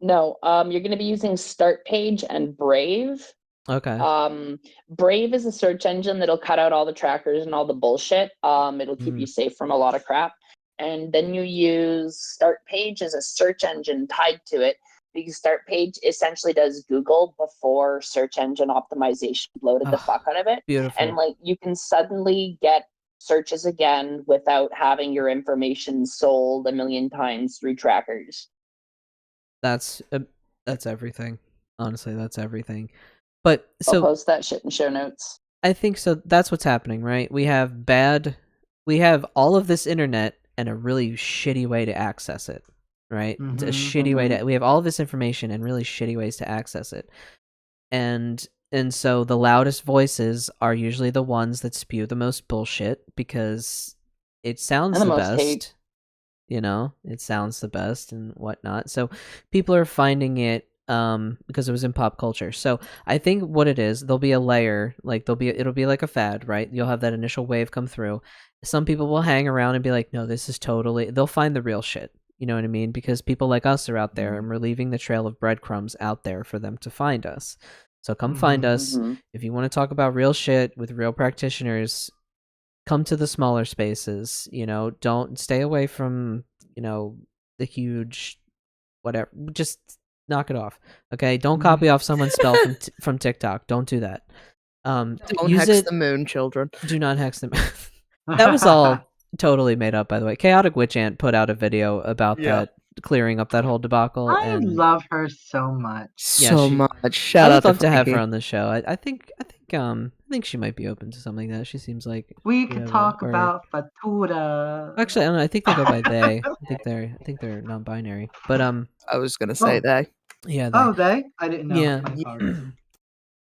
No, you're going to be using Start Page and Brave. Okay. Brave is a search engine that'll cut out all the trackers and all the bullshit. It'll keep you safe from a lot of crap. And then you use Start Page as a search engine tied to it, because Start Page essentially does Google before search engine optimization loaded the fuck out of it. Beautiful. And you can suddenly get searches again without having your information sold a million times through trackers. That's everything. Honestly, that's everything. But so I'll post that shit in show notes. I think so. That's what's happening, right? We have all of this internet and a really shitty way to access it, right? It's a shitty way we have all of this information and really shitty ways to access it. And so the loudest voices are usually the ones that spew the most bullshit, because it sounds the best. Hate. It sounds the best and whatnot. So people are finding it because it was in pop culture. So I think what it is, there'll be a layer, it'll be like a fad, right? You'll have that initial wave come through. Some people will hang around and be like, no, this is they'll find the real shit. You know what I mean? Because people like us are out there, and we're leaving the trail of breadcrumbs out there for them to find us. So come find us. If you want to talk about real shit with real practitioners, come to the smaller spaces. Don't stay away from, the huge whatever. Just knock it off. Okay? Don't copy off someone's spell from TikTok. Don't do that. Don't hex the moon, children. Do not hex them. That was all totally made up, by the way. Chaotic Witch Ant put out a video about that, clearing up that whole debacle. I love her so much. So much. Shout out. I'd love to have her on the show. I think think she might be open to something like that. She seems like We she could have talk or about Fatura. actually, I don't know. I think they go by they. I think they're non-binary. But I was gonna say Oh, they. yeah, they. oh, they? I didn't know. Yeah. My apologies.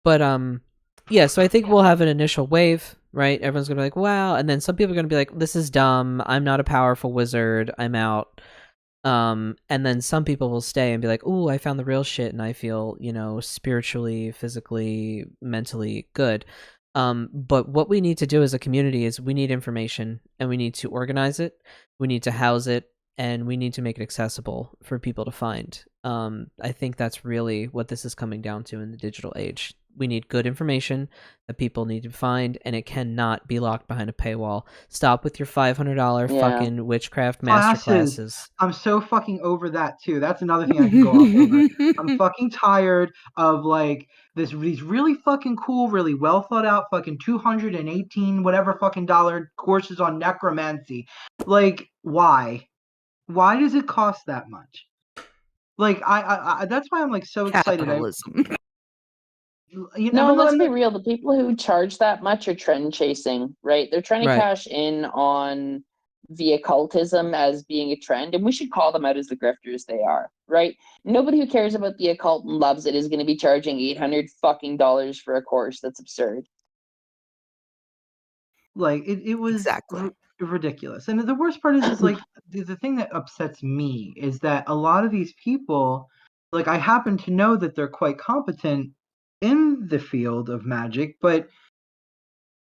But yeah, so I think we'll have an initial wave, right? Everyone's gonna be like, wow, and then some people are gonna be like, this is dumb, I'm not a powerful wizard, I'm out. And then some people will stay and be like, ooh, I found the real shit and I feel, spiritually, physically, mentally good. But what we need to do as a community is we need information and we need to organize it, we need to house it, and we need to make it accessible for people to find. I think that's really what this is coming down to in the digital age. We need good information that people need to find, and it cannot be locked behind a paywall. Stop with your $500 Yeah. fucking witchcraft master Classes. classes. I'm so fucking over that too. That's another thing I can go off over. I'm fucking tired of like these really fucking cool, really well thought out fucking 218 whatever fucking dollar courses on necromancy. Like, why? Why does it cost that much? Like, I that's why I'm like so excited. Capitalism. No, let's And be real. The people who charge that much are trend chasing, right? They're trying to Right. cash in on the occultism as being a trend, and we should call them out as the grifters they are, right? Nobody who cares about the occult and loves it is going to be charging $800 fucking dollars for a course. That's absurd. like it was Exactly. ridiculous. And the worst part is like the thing that upsets me is that a lot of these people, like I happen to know that they're quite competent in the field of magic, but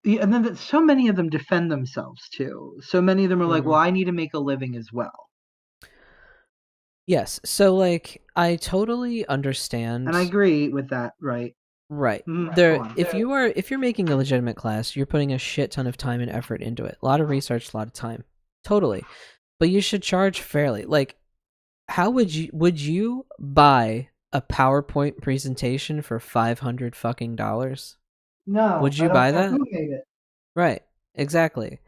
and then so many of them defend themselves too. So many of them are like, Mhm. well, I need to make a living as well. Yes. So like I totally understand. And I agree with that, right? Right. Go There on. if you're making a legitimate class, you're putting a shit ton of time and effort into it. A lot of research, a lot of time. Totally. But you should charge fairly. Like how would you buy a PowerPoint presentation for 500 fucking dollars? No, Would I you don't buy care that? who made it. Right. Exactly.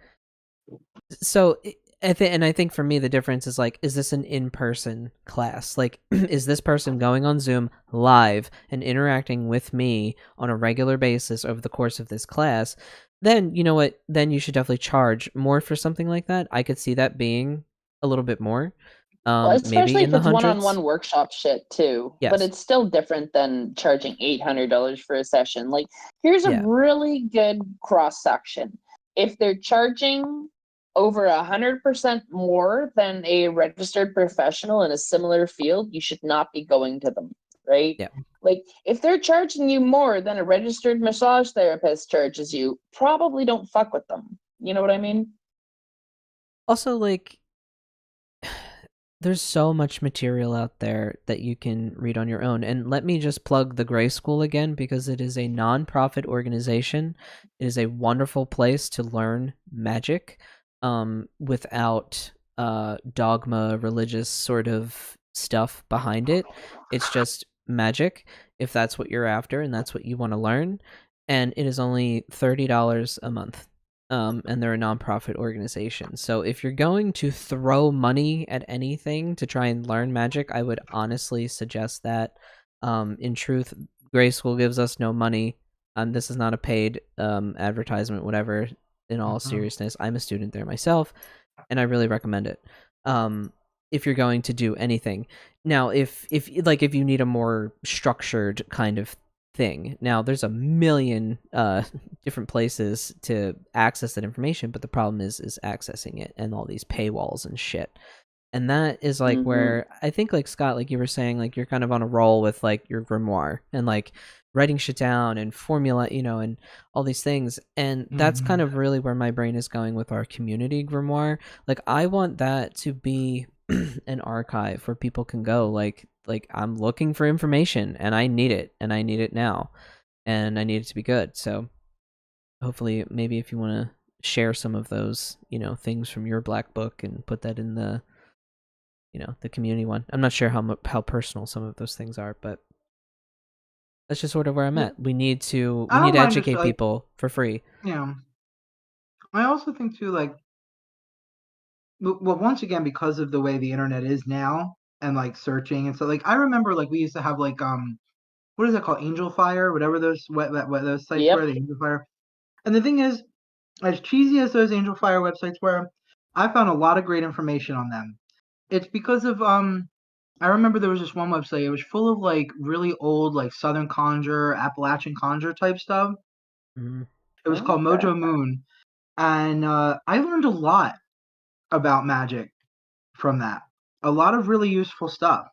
So I think for me the difference is like, is this an in-person class? Like, is this person going on Zoom live and interacting with me on a regular basis over the course of this class? Then you know what? Then you should definitely charge more for something like that. I could see that being a little bit more, Well, maybe especially in if the it's hundreds. one-on-one workshop shit too. But Yes. it's still different than charging $800 for a session. Like, here's a Yeah. really good cross section. If they're charging over 100% more than a registered professional in a similar field, you should not be going to them, right? Yeah. Like, if they're charging you more than a registered massage therapist charges you, probably don't fuck with them. You know what I mean? Also, like, there's so much material out there that you can read on your own. And let me just plug the Gray School again because it is a non-profit organization. It is a wonderful place to learn magic without dogma, religious sort of stuff behind it. It's just magic if that's what you're after and that's what you want to learn. And it is only $30 a month. And they're a nonprofit organization. So if you're going to throw money at anything to try and learn magic, I would honestly suggest that. In truth, Gray School gives us no money. This is not a paid advertisement, whatever. In all seriousness, I'm a student there myself, and I really recommend it. If you're going to do anything, now if you need a more structured kind of thing. Now, there's a million different places to access that information, but the problem is accessing it and all these paywalls and shit. And that is like where I think, like Scott, like you were saying, like you're kind of on a roll with like your grimoire and like writing shit down and formula, and all these things. And that's kind of really where my brain is going with our community grimoire. Like I want that to be an archive where people can go like I'm looking for information and I need it now and I need it to be good. So hopefully maybe if you want to share some of those, things from your black book and put that in the the community one. I'm not sure how personal some of those things are, but that's just sort of where I'm at. We need to I don't mind just educate like, people for free. I also think too, like, well, once again, because of the way the internet is now and like searching and so like I remember like we used to have like what is that called? Angel Fire, whatever those those sites Yep. were, the Angel Fire. And the thing is, as cheesy as those Angel Fire websites were, I found a lot of great information on them. It's because of I remember there was this one website. It was full of like really old like Southern Conjure, Appalachian Conjure type stuff. Mhm. It was called Okay. Mojo Moon, and I learned a lot about magic from that. A lot of really useful stuff.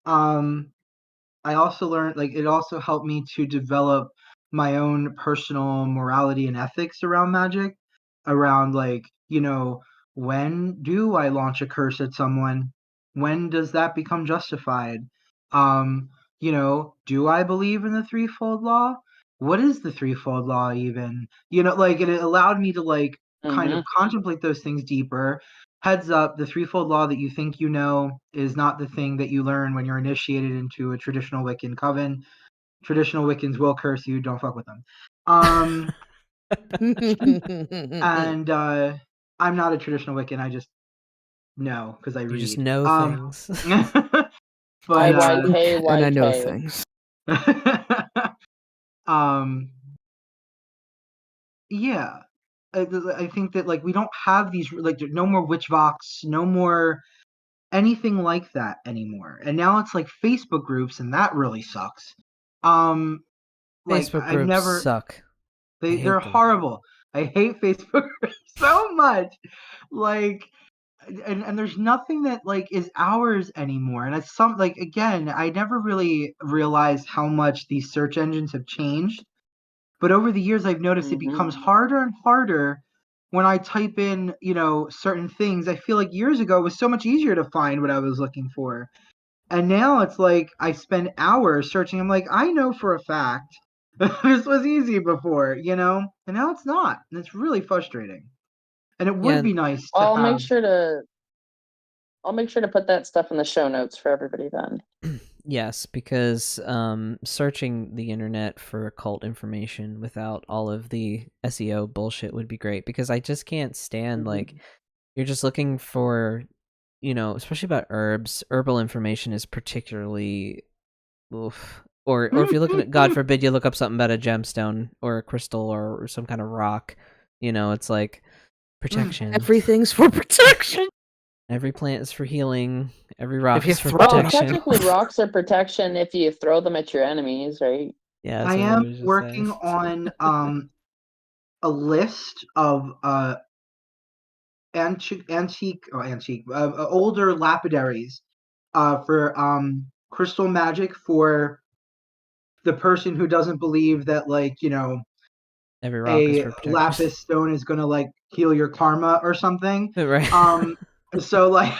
Um, I also learned like it also helped me to develop my own personal morality and ethics around magic, around like, when do I launch a curse at someone? When does that become justified? Um, do I believe in the threefold law? What is the threefold law even? Like it allowed me to like kind of contemplate those things deeper. Heads up, the threefold law that you think you know is not the thing that you learn when you're initiated into a traditional Wiccan coven. Traditional Wiccans will curse you, don't fuck with them. And I'm not a traditional Wiccan, I just know because I You just read. know things. But And I know IYK. things. um yeah. I think that like we don't have these like no more witch vox, no more anything like that anymore. And now it's like Facebook groups, and that really sucks. Like Facebook I've groups never suck. I they're hate them. horrible. I hate Facebook groups so much. Like and there's nothing that like is ours anymore. And it's some like again, I never really realized how much these search engines have changed. But over the years I've noticed it becomes harder and harder when I type in, certain things. I feel like years ago it was so much easier to find what I was looking for. And now it's like I spend hours searching. I'm like, I know for a fact this was easy before, and now it's not. And it's really frustrating. And it would Yeah, be nice to I'll make have. sure to put that stuff in the show notes for everybody then. yes, because searching the internet for occult information without all of the SEO bullshit would be great. Because I just can't stand like you're just looking for, especially about herbs. Herbal information is particularly oof. Or if you're looking at, God forbid, you look up something about a gemstone or a crystal or some kind of rock, it's like protection. Everything's for protection. Every plant is for healing. Every rock you is for throw Well, protection. technically, rocks are protection if you throw them at your enemies, right? Yeah, I that's what I am was just working saying. on a list of older lapidaries for crystal magic for the person who doesn't believe that like Every rock is a for protection. lapis stone is gonna like heal your karma or something. Right. So like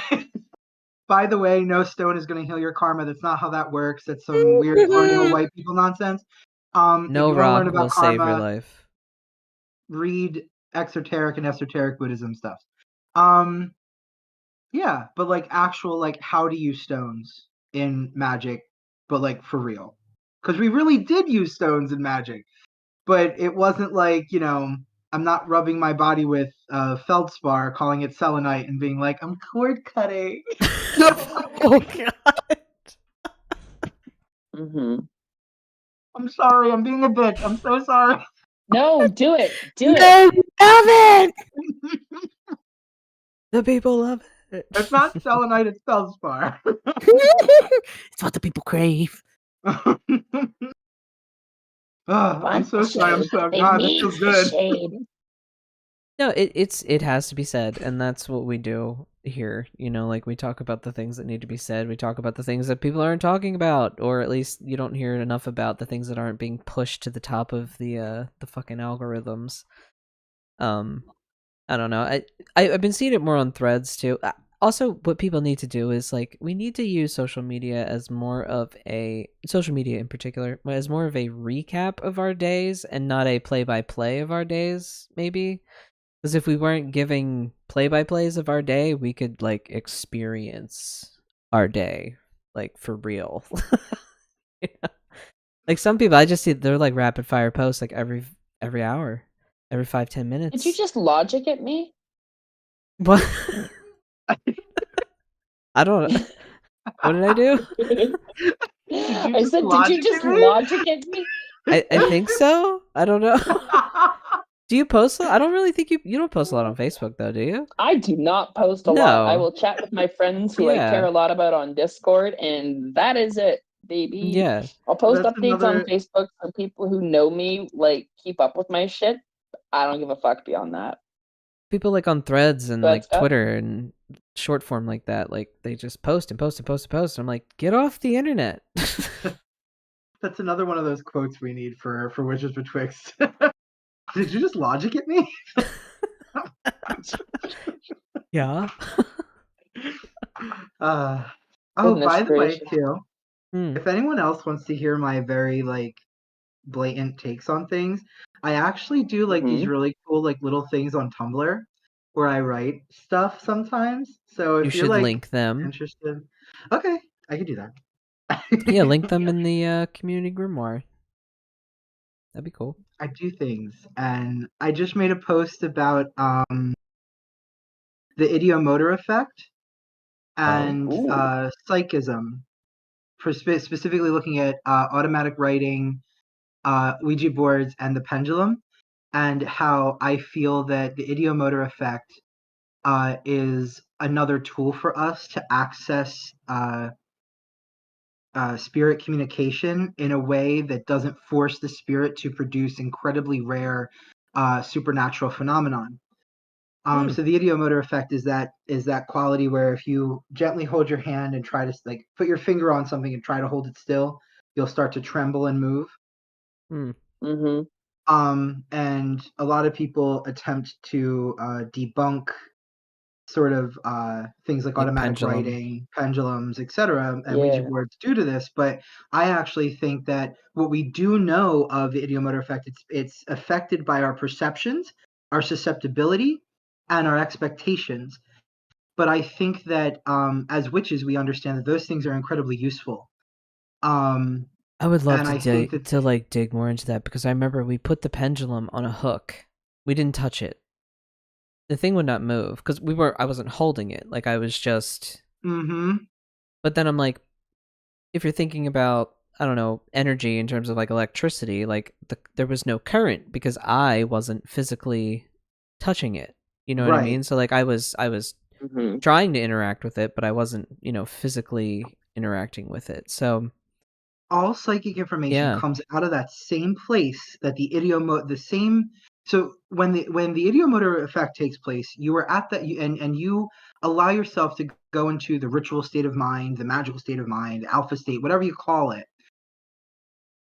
by the way, no stone is gonna heal your karma. That's not how that works. That's some weird colonial white people nonsense. If No you want to learn rock about will save your karma, life. read exoteric and esoteric Buddhism stuff. Yeah, but like actual like how to use stones in magic, but like for real. Because we really did use stones in magic, but it wasn't like, I'm not rubbing my body with feldspar, calling it selenite, and being like, I'm cord cutting. Oh god. I'm sorry, I'm being a bitch. I'm so sorry. No, do it. Do it. No, love it. The people love it. It's not selenite, it's feldspar. It's what the people crave. I'm so sorry. I'm so They God. This need feels the good. shade. No, it has to be said, and that's what we do here. Like we talk about the things that need to be said. We talk about the things that people aren't talking about, or at least you don't hear enough about the things that aren't being pushed to the top of the fucking algorithms. I don't know. I've been seeing it more on threads too. Also, what people need to do is like we need to use social media as more of a social media in particular as more of a recap of our days and not a play-by-play of our days, maybe. Because if we weren't giving play-by-plays of our day, we could like experience our day like for real. You know? Like some people, I just see they're like rapid fire posts like every hour, every 5-10 minutes. Did you just logic at me? What? I don't know. What did I do? I said, did you just logic at me? I think so. I don't know. Do you post? I don't really think you don't post a lot on Facebook though, do you? I do not post a lot. I will chat with my friends who I care a lot about on Discord, and that is it, baby. Yeah. I'll post updates on Facebook for people who know me, like keep up with my shit. I don't give a fuck beyond that. People like on Threads and like Twitter and short form like that, like they just post and post and post and post. I'm like, get off the internet. That's another one of those quotes we need for Witches Betwixt. Did you just logic at me? Yeah. By the way, too, if anyone else wants to hear my very like blatant takes on things, I actually do like these really cool like little things on Tumblr where I write stuff sometimes. So if you're like link them. Interested, okay, I can do that. Yeah, link them in the Community Grimoire. That'd be cool. I do things, and I just made a post about the idiomotor effect and psychism, specifically looking at automatic writing, Ouija boards, and the pendulum, and how I feel that the idiomotor effect is another tool for us to access spirit communication in a way that doesn't force the spirit to produce incredibly rare supernatural phenomenon. So the idiomotor effect is that quality where if you gently hold your hand and try to like put your finger on something and try to hold it still, you'll start to tremble and move. Mm-hmm. And a lot of people attempt to debunk sort of things like automatic writing, pendulums, etc., and Ouija boards due to this. But I actually think that what we do know of the idiomotor effect, it's affected by our perceptions, our susceptibility, and our expectations. But I think that as witches, we understand that those things are incredibly useful. I would love to dig more into that, because I remember we put the pendulum on a hook. We didn't touch it. The thing would not move because I wasn't holding it. Like I was just. But then I'm like, if you're thinking about, I don't know, energy in terms of like electricity, like there was no current because I wasn't physically touching it. You know what I mean? So like I was trying to interact with it, but I wasn't, physically interacting with it. So all psychic information comes out of that same place that the So when the idiomotor effect takes place, you are at that, and you allow yourself to go into the ritual state of mind, the magical state of mind, alpha state, whatever you call it.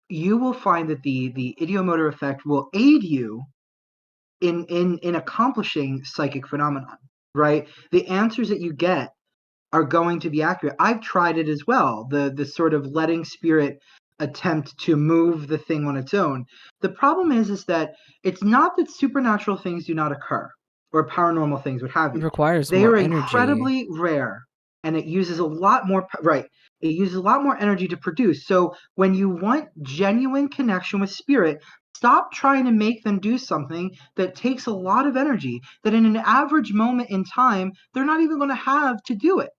You will find that the idiomotor effect will aid you in accomplishing psychic phenomenon. Right, the answers that you get are going to be accurate. I've tried it as well. The sort of letting spirit attempt to move the thing on its own. The problem is that it's not that supernatural things do not occur or paranormal things, what have you. It requires they more are energy. Incredibly rare, and it uses a lot more. It uses a lot more energy to produce. So when you want genuine connection with spirit, stop trying to make them do something that takes a lot of energy that in an average moment in time, they're not even going to have to do it.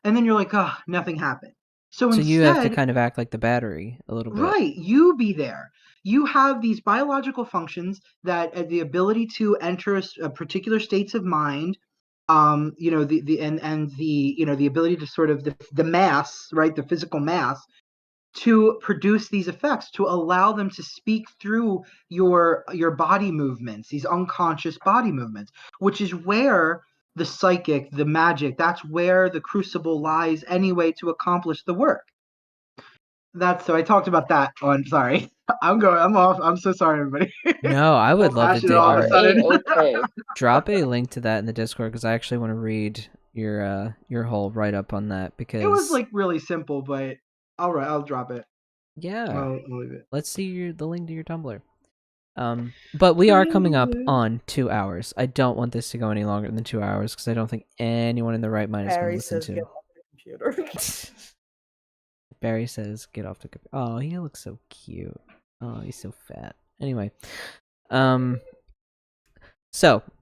And then you're like, oh, nothing happened. So instead, you have to kind of act like the battery a little bit. Right. You be there. You have these biological functions that the ability to enter a particular states of mind, the ability to sort of the mass, right, the physical mass, to produce these effects, to allow them to speak through your body movements, these unconscious body movements, which is where the psychic, the magic, that's where the crucible lies anyway to accomplish the work. So I talked about that on, sorry. I'm off. I'm so sorry, everybody. No, I would love to dig okay. Drop a link to that in the Discord, because I actually want to read your whole write-up on that, because it was like really simple, but I'll drop it. Yeah. I'll leave it. Let's see the link to your Tumblr. But we are coming up on 2 hours. I don't want this to go any longer than 2 hours, because I don't think anyone in the right mind is going to listen to. Get off the computer. Barry says, "Get off the computer." Oh, he looks so cute. Oh, he's so fat. Anyway, so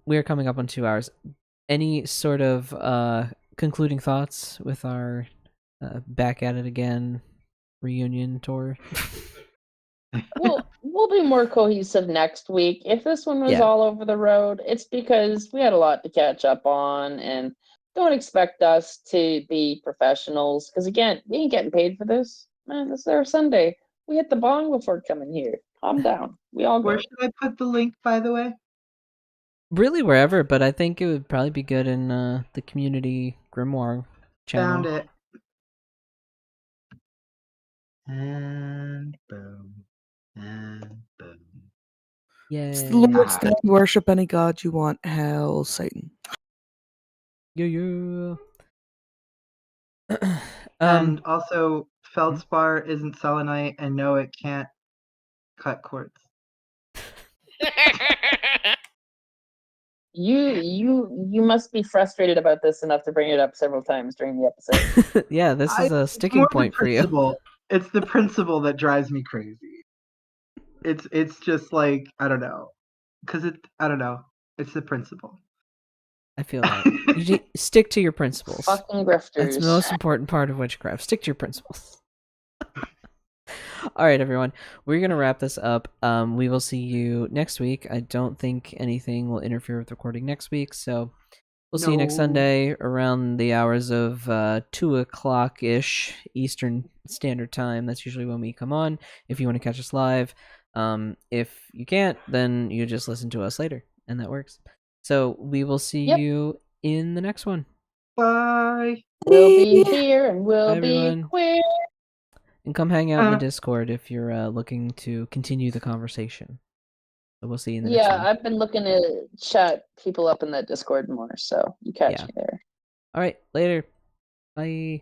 we are coming up on 2 hours. Any sort of concluding thoughts with our back at it again reunion tour. We'll be more cohesive next week. If this one was Yeah. all over the road, it's because we had a lot to catch up on, and don't expect us to be professionals. Because again, we ain't getting paid for this. Man, this is our Sunday. We hit the bong before coming here. Calm down. We all go. Where should I put the link, by the way? Really wherever, but I think it would probably be good in the Community Grimoire channel. Found it. And boom. And boom. Yay. It's the Lord's Ah. Day. Worship any god you want. Hail Satan. Yeah. And also, feldspar isn't selenite, and no, it can't cut cords. You must be frustrated about this enough to bring it up several times during the episode. Yeah, this is a sticking more point the for you. principle. It's the principle that drives me crazy. It's just like, I don't know, because I don't know. It's the principle. I feel that. You stick to your principles. Fucking grifters. That's the most important part of witchcraft. Stick to your principles. All right, everyone. We're going to wrap this up. We will see you next week. I don't think anything will interfere with recording next week, so we'll see you next Sunday around the hours of 2 o'clock-ish Eastern Standard Time. That's usually when we come on, if you want to catch us live. If you can't, then you just listen to us later, and that works. So we will see you in the next one. Bye. We'll be here and we'll Bye, be everyone. queer. And come hang out in the Discord if you're looking to continue the conversation. So we'll see you in the next one. Yeah, I've been looking to chat people up in that Discord more, so you catch me there. All right, later. Bye.